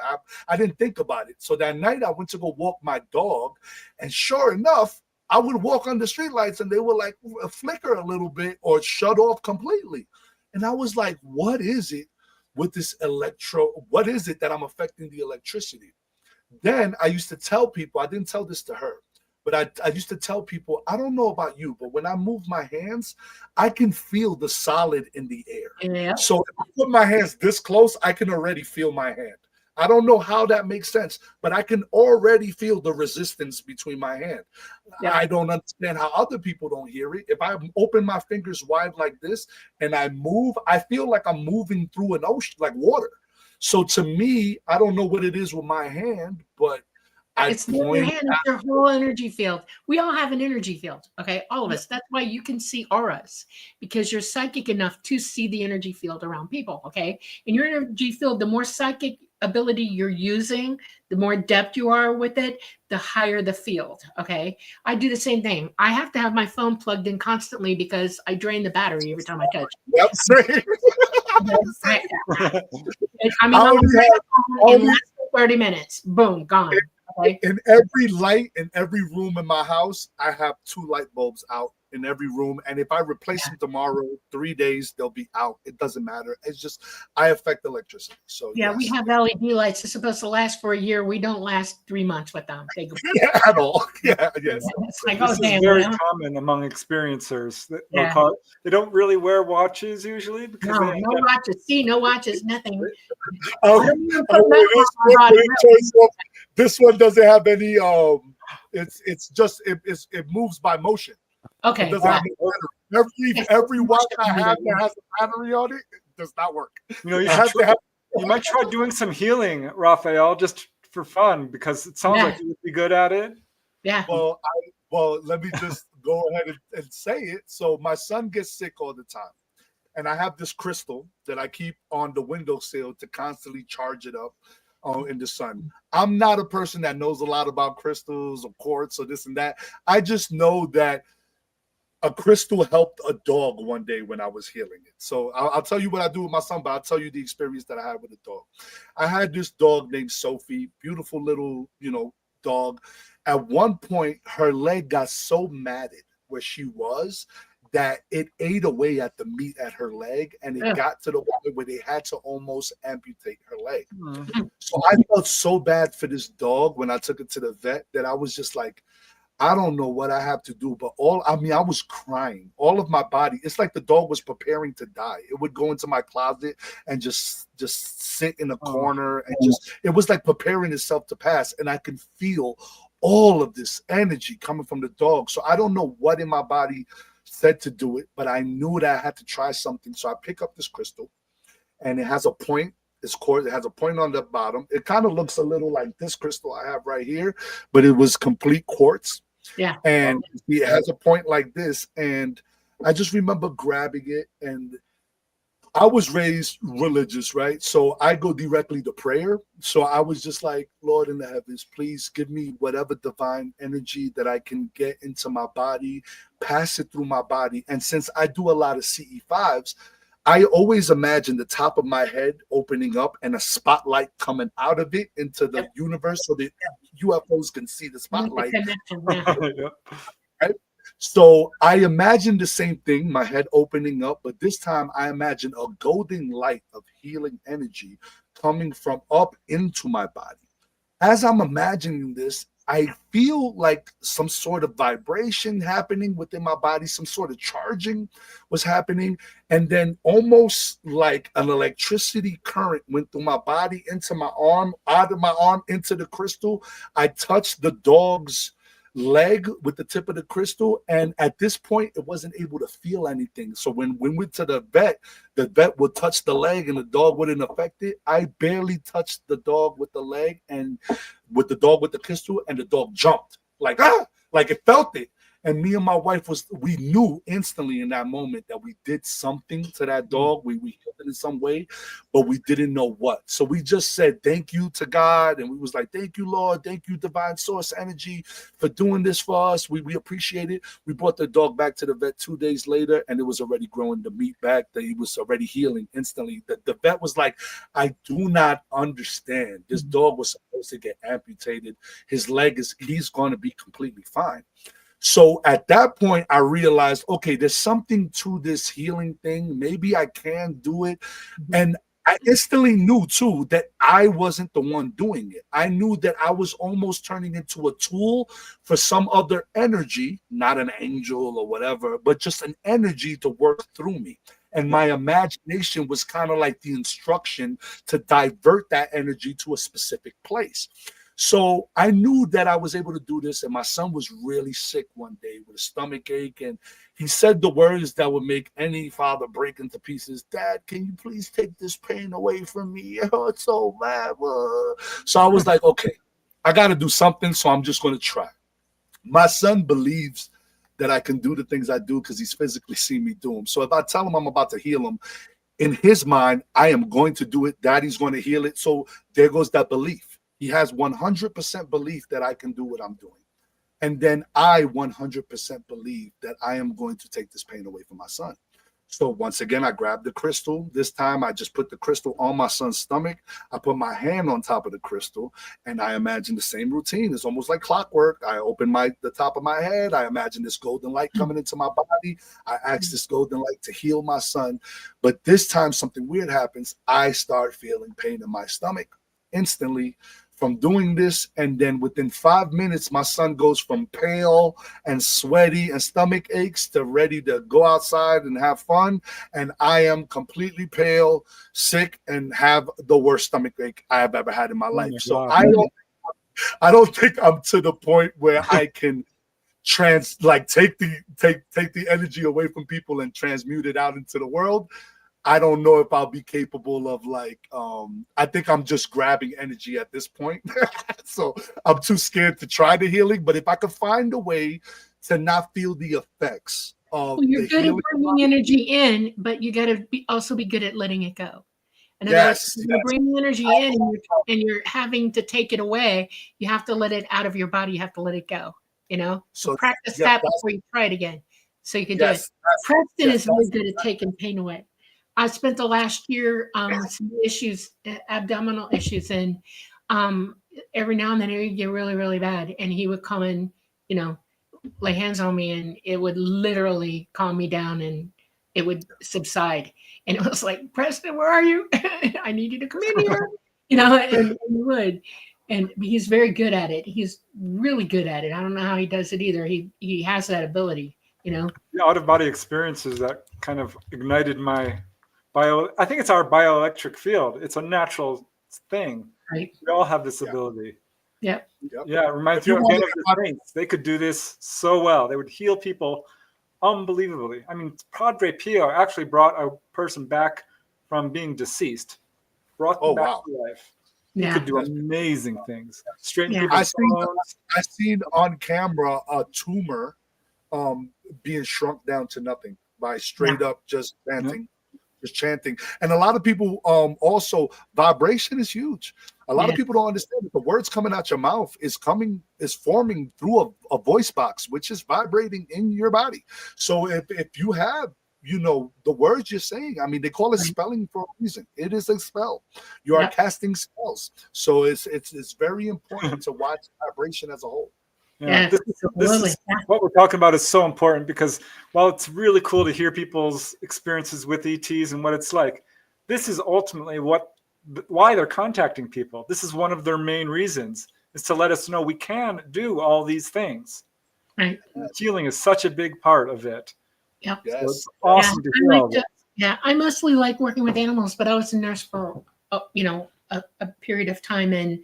I didn't think about it. So that night I went to go walk my dog, and sure enough, I would walk on the street lights and they would like flicker a little bit or shut off completely. And I was like, what is it with this what is it that I'm affecting the electricity? Then I used to tell people, I didn't tell this to her, but I used to tell people, I don't know about you, but when I move my hands, I can feel the solid in the air. Yeah. So if I put my hands this close, I can already feel my hand. I don't know how that makes sense, but I can already feel the resistance between my hand. Yeah. I don't understand how other people don't hear it. If I open my fingers wide like this and I move, I feel like I'm moving through an ocean, like water. So to me, I don't know what it is with my hand, but it's your hand, it's your whole energy field. We all have an energy field, okay? All of us. That's why you can see auras, because you're psychic enough to see the energy field around people, okay? And your energy field, the more psychic ability you're using, the more depth you are with it, the higher the field, okay? I do the same thing. I have to have my phone plugged in constantly because I drain the battery every time I touch it. Yep, same. I mean, in less than 30 minutes, boom, gone. Okay. In every light in every room in my house, I have 2 light bulbs out in every room. And if I replace them tomorrow, 3 days, they'll be out. It doesn't matter. It's just, I affect electricity. So yeah, yes. we have LED lights. It's supposed to last for a year. We don't last 3 months with them. They go Yeah, at all. Yeah, yes. it's like, This oh, is damn, very you know? common among experiencers. Yeah. They don't really wear watches usually because No, no watches. See, no watches, nothing. This one doesn't have any. It's just it moves by motion. Okay. It doesn't have any battery. Every watch I have that has a battery on it, it does not work. You know, you might try doing some healing, Rafael, just for fun, because it sounds like you would be good at it. Yeah. Well, let me just go ahead and say it. So my son gets sick all the time. And I have this crystal that I keep on the windowsill to constantly charge it up in the sun. I'm not a person that knows a lot about crystals or quartz or this and that. I just know that a crystal helped a dog one day when I was healing it. So I'll tell you what I do with my son, but I'll tell you the experience that I had with the dog. I had this dog named Sophie, beautiful little, dog. At one point, her leg got so matted where she was that it ate away at the meat at her leg, and it got to the point where they had to almost amputate her leg. So I felt so bad for this dog when I took it to the vet that I was just like, I don't know what I have to do, but I was crying. All of my body, it's like the dog was preparing to die. It would go into my closet and just sit in a corner, and it was like preparing itself to pass. And I can feel all of this energy coming from the dog. So I don't know what in my body said to do it, but I knew that I had to try something. So I pick up this crystal, and it has a point. It has a point on the bottom. It kind of looks a little like this crystal I have right here, but it was complete quartz. Yeah. And it has a point like this. And I just remember grabbing it, and I was raised religious, right? So I go directly to prayer. So I was just like, Lord in the heavens, please give me whatever divine energy that I can get into my body, pass it through my body. And since I do a lot of CE5s, I always imagine the top of my head opening up and a spotlight coming out of it into the universe so that UFOs can see the spotlight. Right? So I imagine the same thing, my head opening up, but this time I imagine a golden light of healing energy coming from up into my body. As I'm imagining this, I feel like some sort of vibration happening within my body, some sort of charging was happening, and then almost like an electricity current went through my body into my arm, out of my arm into the crystal. I touched the dog's leg with the tip of the crystal, and at this point it wasn't able to feel anything. So when we went to the vet would touch the leg and the dog wouldn't affect it. I barely touched the dog with the leg and with the dog with the crystal, and the dog jumped like it felt it. And me and my wife we knew instantly in that moment that we did something to that dog. We healed it in some way, but we didn't know what. So we just said thank you to God, and we was like, thank you, Lord, thank you, divine source energy, for doing this for us. We appreciate it. We brought the dog back to the vet 2 days later, and it was already growing the meat back. That he was already healing instantly. The vet was like, I do not understand. This dog was supposed to get amputated. His leg he's going to be completely fine. So at that point, I realized, okay, there's something to this healing thing. Maybe I can do it. And I instantly knew, too, that I wasn't the one doing it. I knew that I was almost turning into a tool for some other energy, not an angel or whatever, but just an energy to work through me. And my imagination was kind of like the instruction to divert that energy to a specific place. So I knew that I was able to do this, and my son was really sick one day with a stomach ache, and he said the words that would make any father break into pieces. Dad, can you please take this pain away from me? Oh, it's so bad. So I was like, okay, I got to do something, so I'm just going to try. My son believes that I can do the things I do because he's physically seen me do them. So if I tell him I'm about to heal him, in his mind, I am going to do it. Daddy's going to heal it. So there goes that belief. He has 100% belief that I can do what I'm doing. And then I 100% believe that I am going to take this pain away from my son. So once again, I grabbed the crystal. This time I just put the crystal on my son's stomach. I put my hand on top of the crystal, and I imagine the same routine. It's almost like clockwork. I open the top of my head. I imagine this golden light coming into my body. I ask this golden light to heal my son. But this time something weird happens. I start feeling pain in my stomach instantly from doing this, and then within 5 minutes my son goes from pale and sweaty and stomach aches to ready to go outside and have fun, and I am completely pale, sick, and have the worst stomach ache I have ever had in my life. So I don't think I'm to the point where I can take the energy away from people and transmute it out into the world. I don't know if I'll be capable of I think I'm just grabbing energy at this point. So I'm too scared to try the healing. But if I could find a way to not feel the effects of you're good at bringing energy in, but you got to also be good at letting it go. In other words, you're bringing energy in and you're having to take it away. You have to let it out of your body. You have to let it go, So practice that before you try it again so you can do it. Preston is really good at taking pain away. I spent the last year with some issues, abdominal issues, and every now and then it would get really, really bad. And he would come and, lay hands on me, and it would literally calm me down, and it would subside. And it was like, Preston, where are you? I need you to come in here, and he would. And he's very good at it. He's really good at it. I don't know how he does it either. He has that ability, The out-of-body experiences that kind of ignited my I think it's our bioelectric field. It's a natural thing. Right. We all have this ability. Yeah. Yeah. It reminds me again of the Saints. They could do this so well. They would heal people unbelievably. I mean, Padre Pio actually brought a person back from being deceased, brought them back to life. He could do amazing things. Straighten people's bones. I seen on camera a tumor being shrunk down to nothing by straight up just chanting. Just chanting. And a lot of people also, vibration is huge. A lot of people don't understand that the words coming out your mouth is forming through a voice box, which is vibrating in your body. So if you have, the words you're saying, I mean, they call it spelling for a reason. It is a spell. You are casting spells. So it's very important to watch vibration as a whole. Yeah, this is what we're talking about is so important, because while it's really cool to hear people's experiences with ETs and what it's like, this is ultimately why they're contacting people. This is one of their main reasons, is to let us know we can do all these things. Right. Healing is such a big part of it. Yep. So it's awesome to hear all that. Yeah, I mostly like working with animals, but I was a nurse for a period of time, and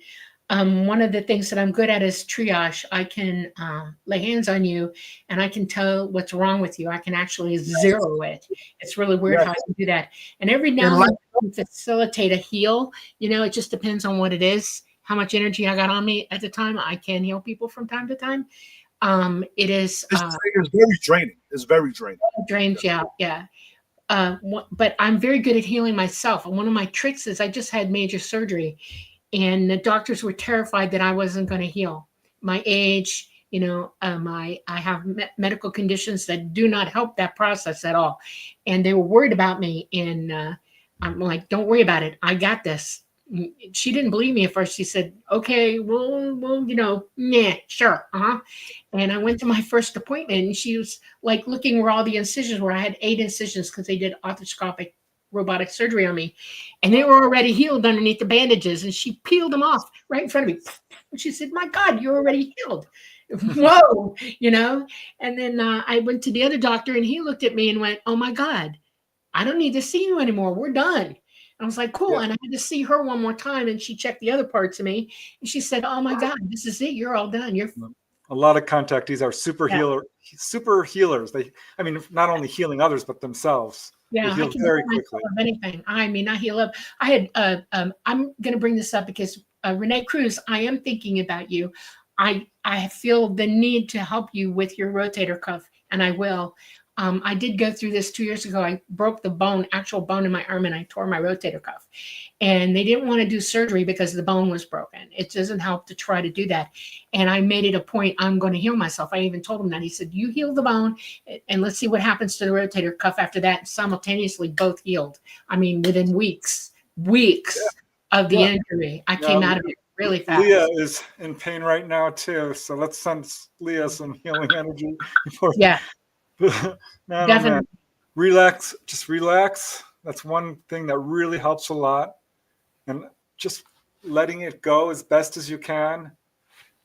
one of the things that I'm good at is triage. I can lay hands on you, and I can tell what's wrong with you. I can actually zero it. It's really weird how I can do that. And every now and then I can facilitate a heal. It just depends on what it is, how much energy I got on me at the time. I can heal people from time to time. It is. It's very draining. It's very draining. Drains, yeah. But I'm very good at healing myself. And one of my tricks is I just had major surgery, and the doctors were terrified that I wasn't going to heal. My age, I have medical conditions that do not help that process at all. And they were worried about me. And I'm like, don't worry about it. I got this. She didn't believe me at first. She said, okay, well, sure. And I went to my first appointment, and she was like looking where all the incisions were. I had 8 incisions because they did arthroscopic robotic surgery on me, and they were already healed underneath the bandages, and she peeled them off right in front of me. And she said, my God, you're already healed. Whoa, and then I went to the other doctor, and he looked at me and went, oh my God, I don't need to see you anymore. We're done. I was like, cool. And I had to see her one more time, and she checked the other parts of me, and she said, oh my God, this is it. You're all done. A lot of contactees are super healers. Not only healing others, but themselves. Yeah, I can very quickly. Of anything. I heal up. I had. I'm going to bring this up because Renee Cruz, I am thinking about you. I feel the need to help you with your rotator cuff, and I will. I did go through this 2 years ago. I broke the actual bone in my arm, and I tore my rotator cuff. And they didn't want to do surgery because the bone was broken. It doesn't help to try to do that. And I made it a point, I'm going to heal myself. I even told him that. He said, you heal the bone, and let's see what happens to the rotator cuff after that. And simultaneously, both healed. I mean, within weeks of the injury, I came out of it really fast. Leah is in pain right now too, so let's send Leah some healing energy. Man, relax, just relax. That's one thing that really helps a lot, and just letting it go as best as you can.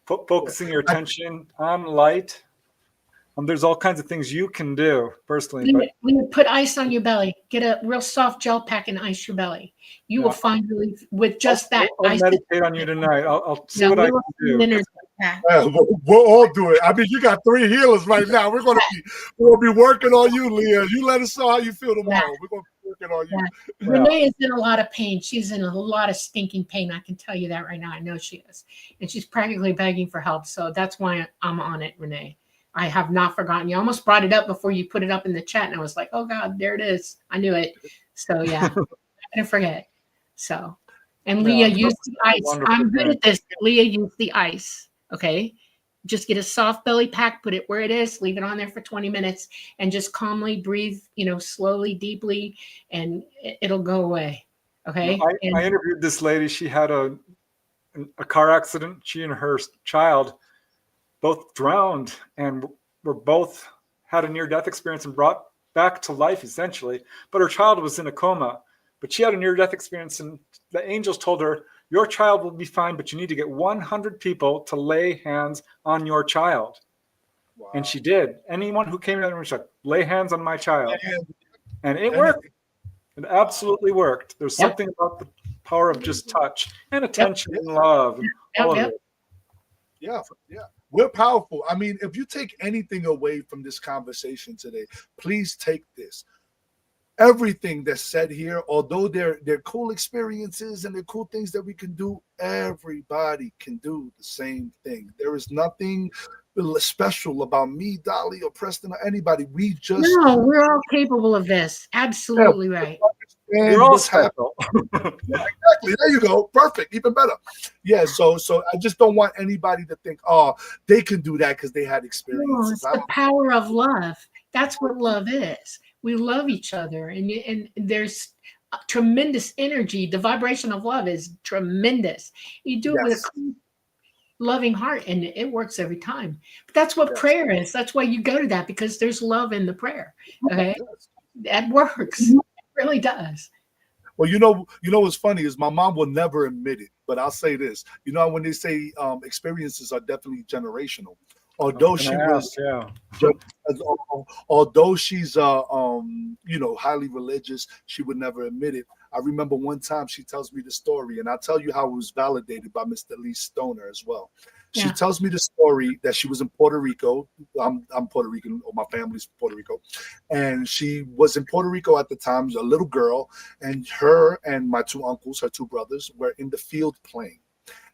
Focusing your attention on light. There's all kinds of things you can do personally. When you put ice on your belly, get a real soft gel pack and ice your belly. You will find relief with just that. I'll meditate on you tonight. I'll see what I can do. We'll all do it. I mean, you got 3 healers right now. We're gonna be working on you, Leah. You let us know how you feel tomorrow. We're gonna be working on you. Renee is in a lot of pain. She's in a lot of stinking pain. I can tell you that right now. I know she is, and she's practically begging for help. So that's why I'm on it, Renee. I have not forgotten. You almost brought it up before you put it up in the chat, and I was like, oh God, there it is. I knew it. So yeah, I'm not gonna forget. So, and Leah, use the ice. I'm good at this. Leah, use the ice. Okay. Just get a soft belly pack, put it where it is, leave it on there for 20 minutes, and just calmly breathe, slowly, deeply, and it'll go away. Okay. I interviewed this lady. She had a car accident. She and her child both drowned and were both had a near-death experience and brought back to life, essentially. But her child was in a coma. But she had a near-death experience, and the angels told her, your child will be fine, but you need to get 100 people to lay hands on your child. Wow. And she did. Anyone who came in and was like, lay hands on my child. And it worked. It absolutely worked. There's something about the power of just touch and attention and love. And all of it. Yeah. We're powerful. I mean, if you take anything away from this conversation today, please take this. Everything that's said here, although they're cool experiences and they're cool things that we can do, everybody can do the same thing. There is nothing special about me, Dolly, or Preston, or anybody. We're all capable of this. Absolutely right. You're all special. Exactly. There you go. Perfect. Even better. Yeah. So I just don't want anybody to think, oh, they can do that because they had experiences. No, it's the power of love. That's what love is. We love each other, and there's tremendous energy. The vibration of love is tremendous. You do it with a clean, loving heart, and it works every time. But that's what prayer is. That's why you go to that, because there's love in the prayer. Okay, that works. It really does. Well, you know what's funny is my mom will never admit it, but I'll say this. You know, when they say experiences are definitely generational. Although she's highly religious, she would never admit it. I remember one time she tells me the story, and I'll tell you how it was validated by Mr. Lee Stoner as well. She tells me the story that she was in Puerto Rico. I'm Puerto Rican, or my family's from Puerto Rico. And she was in Puerto Rico at the time, a little girl, and her and my 2 uncles, her 2 brothers, were in the field playing.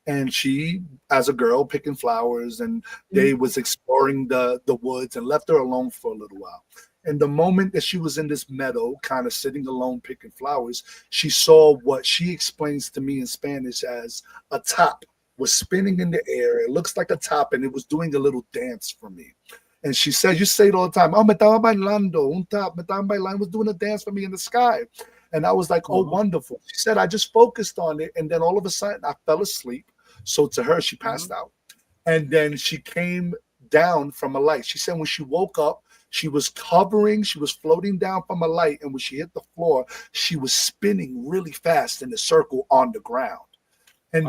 And she, as a girl, picking flowers, and they was exploring the woods, and left her alone for a little while. And the moment that she was in this meadow, kind of sitting alone picking flowers, she saw what she explains to me in Spanish as a top was spinning in the air. It looks like a top, and it was doing a little dance for me. And she said, you say it all the time, oh, me estaba bailando, un top, me estaba bailando, was doing a dance for me in the sky. And I was like, oh, wonderful. She said, I just focused on it, and then all of a sudden I fell asleep. So to her, she passed out. And then she came down from a light. She said when she woke up, she was floating down from a light. And when she hit the floor, she was spinning really fast in a circle on the ground. And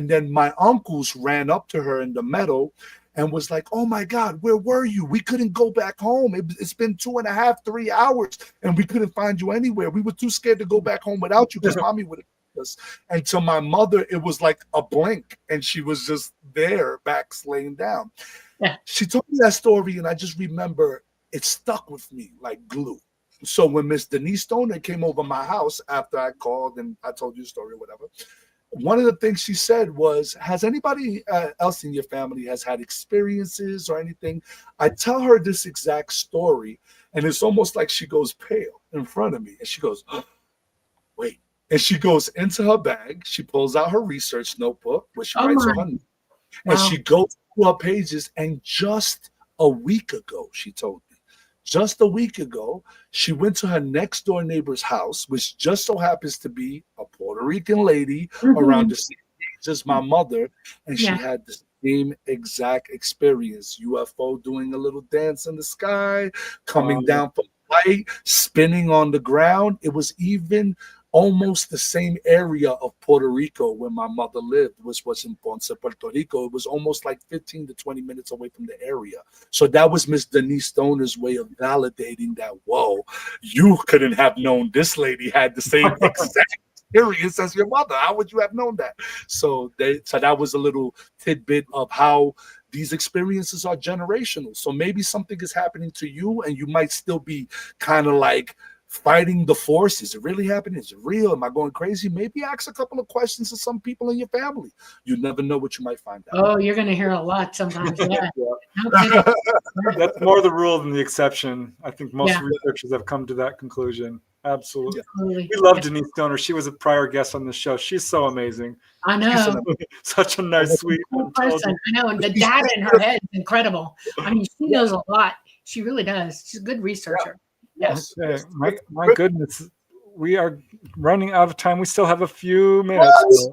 then my uncles ran up to her in the meadow and was like, oh my God, where were you? We couldn't go back home. It's been 2.5, 3 hours, and we couldn't find you anywhere. We were too scared to go back home without you, because mommy would have. And to my mother, it was like a blink, and she was just there, back laying down. Yeah. She told me that story, and I just remember it stuck with me like glue. So when Miss Denise Stoner came over my house after I called and I told you the story or whatever, one of the things she said was, has anybody else in your family has had experiences or anything? I tell her this exact story, and it's almost like she goes pale in front of me. And she goes, oh, wait. And she goes into her bag. She pulls out her research notebook where she writes on her name. Wow. And she goes through her pages. And just a week ago, she told me, just a week ago, she went to her next door neighbor's house, which just so happens to be a Puerto Rican lady around the same age as my mother. And she had the same exact experience. UFO doing a little dance in the sky, coming down from light, spinning on the ground. It was even almost the same area of Puerto Rico where my mother lived, which was in Ponce, Puerto Rico. It was almost like 15 to 20 minutes away from the area. So that was Miss Denise Stoner's way of validating that, whoa, you couldn't have known this lady had the same exact experience as your mother. How would you have known that? So that was a little tidbit of how these experiences are generational. So maybe something is happening to you and you might still be kind of like fighting the force. Is it really happening? Is it real? Am I going crazy? Maybe ask a couple of questions to some people in your family. You never know what you might find out. Oh, you're going to hear a lot sometimes. Yeah. That's more the rule than the exception. I think most researchers have come to that conclusion. Absolutely. We love Denise Stoner. She was a prior guest on the show. She's so amazing. I know. Such a nice, sweet person. I know. And the data in her head is incredible. I mean, she knows a lot. She really does. She's a good researcher. Yes. Okay. My goodness. We are running out of time. We still have a few minutes.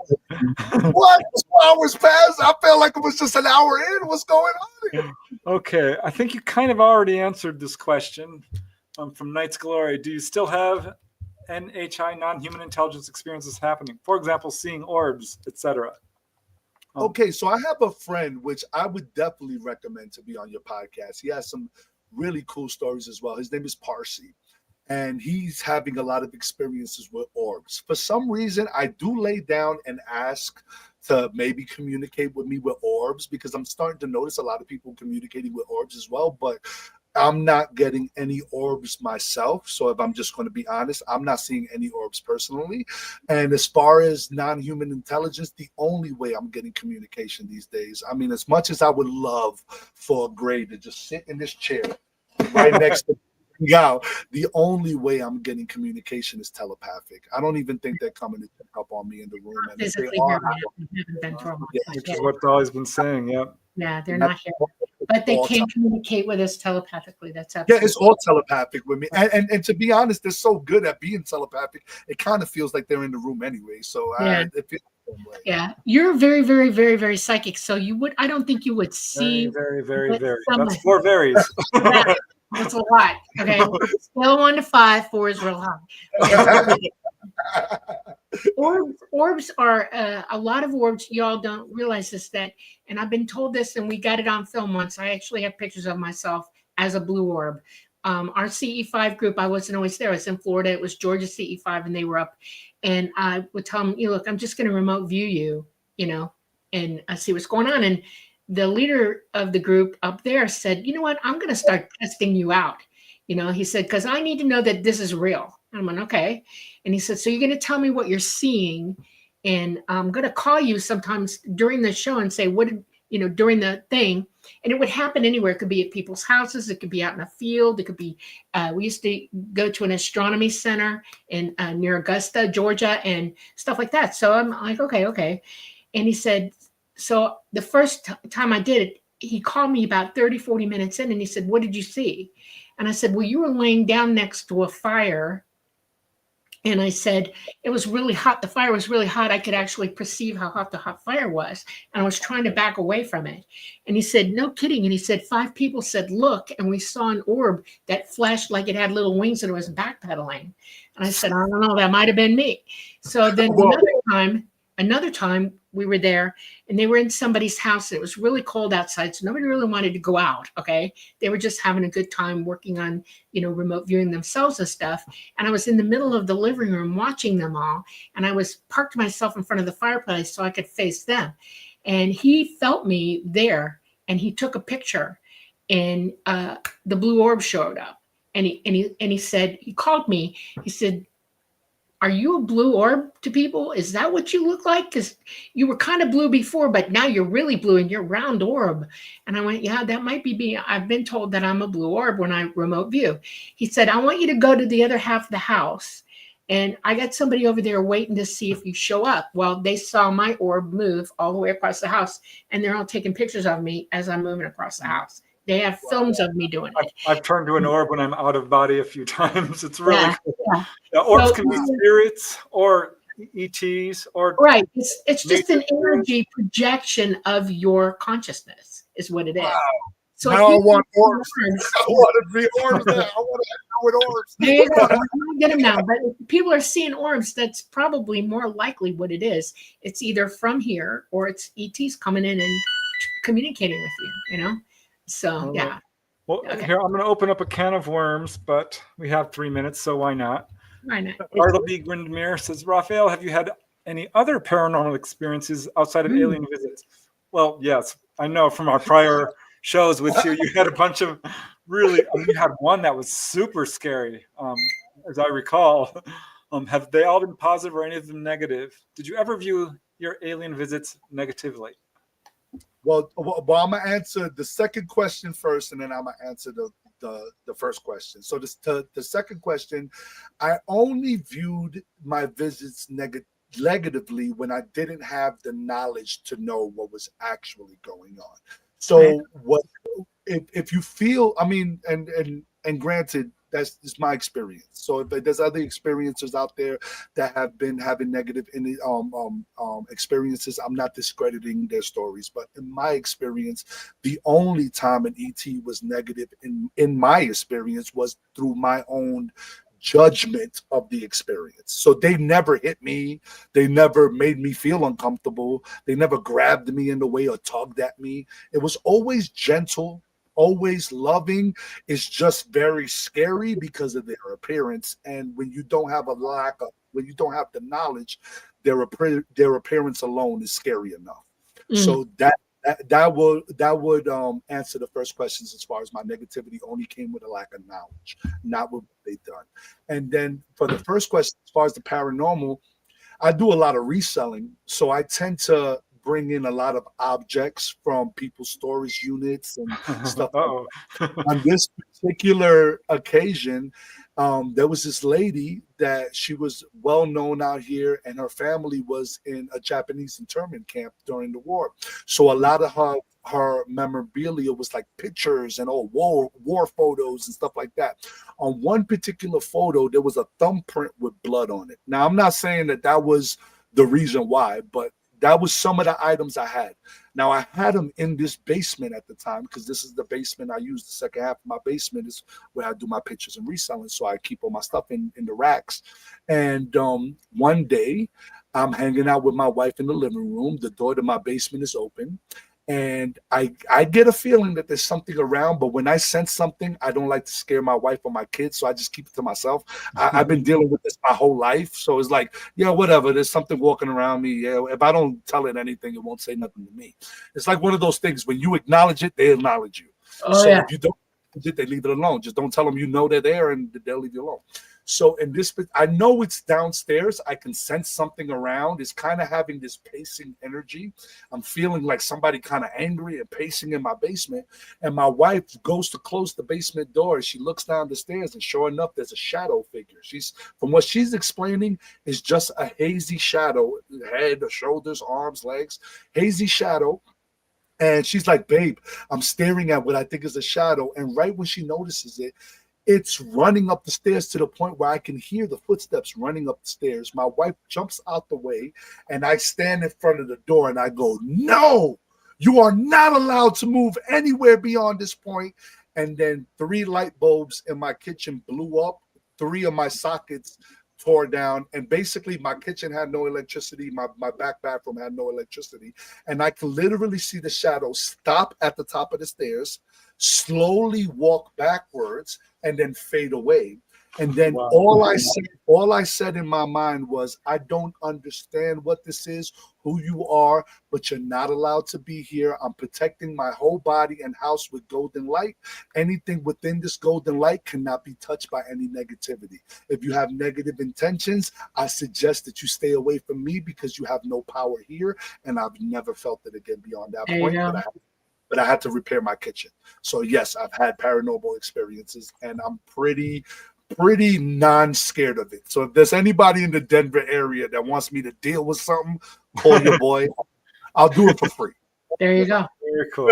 What? 2 hours passed? I felt like it was just an hour in. What's going on here? Okay. I think you kind of already answered this question from Knight's Glory. Do you still have NHI, non-human intelligence experiences happening? For example, seeing orbs, etc. Okay, so I have a friend which I would definitely recommend to be on your podcast. He has some really cool stories as well. His name is Parsi, and he's having a lot of experiences with orbs. For some reason, I do lay down and ask to maybe communicate with me with orbs, because I'm starting to notice a lot of people communicating with orbs as well, but I'm not getting any orbs myself. So if I'm just going to be honest, I'm not seeing any orbs personally. And as far as non-human intelligence, the only way I'm getting communication these days, I mean, as much as I would love for Gray to just sit in this chair right next to me out, the only way I'm getting communication is telepathic. I don't even think they're coming to check up on me in the room. And if they are, which is what Dolly's been saying. Yep. Yeah, they're not here, but they can communicate with us telepathically. That's absolutely. Yeah, it's all telepathic with me, and to be honest, they're so good at being telepathic. It kind of feels like they're in the room anyway. So it feels the same way. Yeah, you're very, very, very, very psychic. So you would, I don't think you would see. Very, very, very. That's 4 varies. That's a lot. Okay, scale 1 to 5, 4 is real high. Orbs are a lot of orbs. Y'all don't realize this, and I've been told this, and we got it on film once. I actually have pictures of myself as a blue orb. Our CE5 group, I wasn't always there. I was in Florida. It was Georgia CE5, and they were up. And I would tell them, look, I'm just going to remote view you, and see what's going on. And the leader of the group up there said, you know what, I'm going to start testing you out. He said, because I need to know that this is real. And I'm like, okay. And he said, so you're going to tell me what you're seeing, and I'm going to call you sometimes during the show and say, what did, during the thing. And it would happen anywhere. It could be at people's houses. It could be out in a field. It could be, we used to go to an astronomy center in near Augusta, Georgia, and stuff like that. So I'm like, okay. And he said, so the first time I did it, he called me about 30, 40 minutes in, and he said, what did you see? And I said, well, you were laying down next to a fire. And I said, it was really hot. The fire was really hot. I could actually perceive how hot the hot fire was. And I was trying to back away from it. And he said, no kidding. And he said, 5 people said, look, and we saw an orb that flashed like it had little wings and it was backpedaling. And I said, I don't know, that might have been me. So then another time we were there, and they were in somebody's house. And it was really cold outside, so nobody really wanted to go out. Okay, they were just having a good time working on, remote viewing themselves and stuff. And I was in the middle of the living room watching them all, and I was parked myself in front of the fireplace so I could face them. And he felt me there, and he took a picture, and the blue orb showed up. And he said, he called me. He said, are you a blue orb to people? Is that what you look like? Because you were kind of blue before, but now you're really blue and you're round orb. And I went, yeah, that might be me. I've been told that I'm a blue orb when I remote view. He said, I want you to go to the other half of the house. And I got somebody over there waiting to see if you show up. Well, they saw my orb move all the way across the house, and they're all taking pictures of me as I'm moving across the house. They have films of me doing it. I've turned to an orb when I'm out of body a few times. It's really cool. Yeah. Now, orbs So, can be spirits or ETs or right. It's just an nature energy projection of your consciousness is what it is. Wow. So Now I want orbs. orbs, I want to be orbs now. I want to hang out with orbs. there you go. I'm gonna get them now. But if people are seeing orbs, that's probably more likely what it is. It's either from here or it's ETs coming in and communicating with you, you know? So, yeah. Well, Okay. here, I'm going to open up a can of worms, but we have 3 minutes, so why not? Why not? Bartleby Grindmere says, Rafael, have you had any other paranormal experiences outside of alien visits? Well, yes. I know from our prior shows with you, you had a bunch of really, you had one that was super scary, as I recall. Have they all been positive or any of them negative? Did you ever view your alien visits negatively? Well, I'm gonna answer the second question first, and then I'm gonna answer the first question. So the second question, I only viewed my visits negatively when I didn't have the knowledge to know what was actually going on. So what if you feel? I mean, and granted, that's just my experience. So if there's other experiencers out there that have been having negative experiences, I'm not discrediting their stories. But in my experience, the only time an ET was negative in my experience was through my own judgment of the experience. So they never hit me. They never made me feel uncomfortable. They never grabbed me in the way or tugged at me. It was always gentle, always loving. It's just very scary because of their appearance. And when you don't have when you don't have the knowledge, their appearance alone is scary enough. So that would answer the first questions. As far as my negativity only came with a lack of knowledge, not what they've done. And then for the first question, as far as the paranormal, I do a lot of reselling, so I tend to bring in a lot of objects from people's storage units and stuff like that. On this particular occasion, there was this lady that she was well known out here, and her family was in a Japanese internment camp during the war. So a lot of her memorabilia was like pictures and war photos and stuff like that. On one particular photo, there was a thumbprint with blood on it. Now, I'm not saying that was the reason why, but that was some of the items I had. Now, I had them in this basement at the time because this is the basement I use. The second half of my basement is where I do my pictures and reselling. So I keep all my stuff in the racks. And one day, I'm hanging out with my wife in the living room. The door to my basement is open. And I get a feeling that there's something around, but when I sense something, I don't like to scare my wife or my kids, so I just keep it to myself. I've been dealing with this my whole life, so it's like, yeah, whatever. There's something walking around me. Yeah, if I don't tell it anything, it won't say nothing to me. It's like one of those things. When you acknowledge it, they acknowledge you. If you don't acknowledge it, they leave it alone. Just don't tell them you know they're there, and they'll leave you alone. So in this, I know it's downstairs. I can sense something around. It's kind of having this pacing energy. I'm feeling like somebody kind of angry and pacing in my basement. And my wife goes to close the basement door. She looks down the stairs, and sure enough, there's a shadow figure. From what she's explaining, is just a hazy shadow, head, shoulders, arms, legs, hazy shadow. And she's like, babe, I'm staring at what I think is a shadow. And right when she notices it, it's running up the stairs to the point where I can hear the footsteps running up the stairs. My wife jumps out the way, and I stand in front of the door, and I go, no, you are not allowed to move anywhere beyond this point. And then 3 light bulbs in my kitchen blew up. 3 of my sockets tore down, and basically my kitchen had no electricity. My back bathroom had no electricity. And I can literally see the shadow stop at the top of the stairs, slowly walk backwards, and then fade away. And then Wow. all I said in my mind was, I don't understand what this is, who you are, but you're not allowed to be here. I'm protecting my whole body and house with golden light. Anything within this golden light cannot be touched by any negativity. If you have negative intentions, I suggest that you stay away from me because you have no power here. And I've never felt it again beyond that point. But I had to repair my kitchen. So yes, I've had paranormal experiences, and I'm pretty non-scared of it. So if there's anybody in the Denver area that wants me to deal with something, call your boy. I'll do it for free. There you go. Very cool.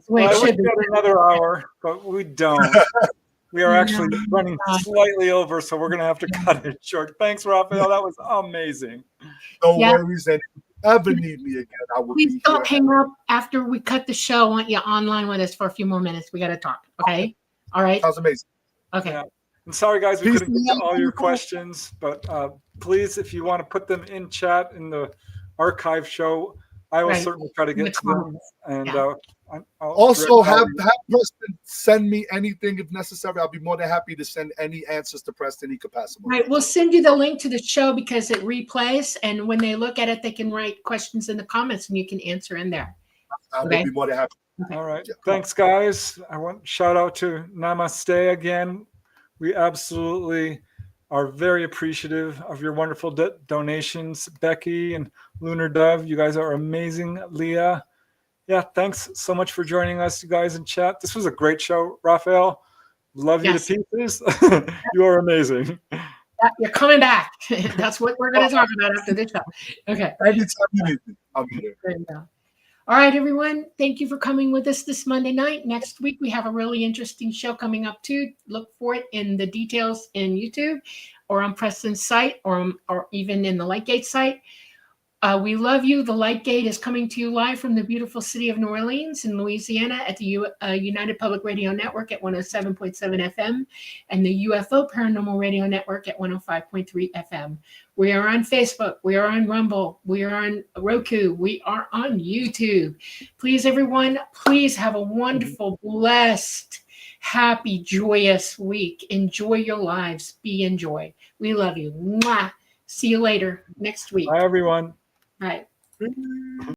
Well, I wish we had another hour, but we don't. We are actually running slightly over, so we're going to have to cut it short. Thanks, Rafael. That was amazing. No worries. And if you ever need me again, I will Please be don't here. hang up after we cut the show. I want you online with us for a few more minutes. We got to talk. Okay? All right? Sounds amazing. Okay. Yeah. And sorry, guys, we couldn't get to all your questions, but please, if you want to put them in chat in the archive show, I will certainly try to get to them. And also have Preston send me anything if necessary. I'll be more than happy to send any answers to Preston. He could pass them. Right. We'll send you the link to the show because it replays, and when they look at it, they can write questions in the comments, and you can answer in there. I will be more than happy. All right. Thanks, guys. I want shout out to Namaste again. We absolutely are very appreciative of your wonderful donations, Becky and Lunar Dove. You guys are amazing. Leah. Yeah, thanks so much for joining us, you guys, in chat. This was a great show. Rafael, love you to pieces. You are amazing. You're coming back. That's what we're going to talk about after this show. Okay. Anytime you need me, I'll be there. There you go. All right, everyone. Thank you for coming with us this Monday night. Next week, we have a really interesting show coming up, too. Look for it in the details in YouTube or on Preston's site or even in the Lightgate site. We love you. The Lightgate is coming to you live from the beautiful city of New Orleans in Louisiana at the United Public Radio Network at 107.7 FM and the UFO Paranormal Radio Network at 105.3 FM. We are on Facebook. We are on Rumble. We are on Roku. We are on YouTube. Please, everyone, please have a wonderful, blessed, happy, joyous week. Enjoy your lives. Be in joy. We love you. Mwah. See you later next week. Bye, everyone. Bye.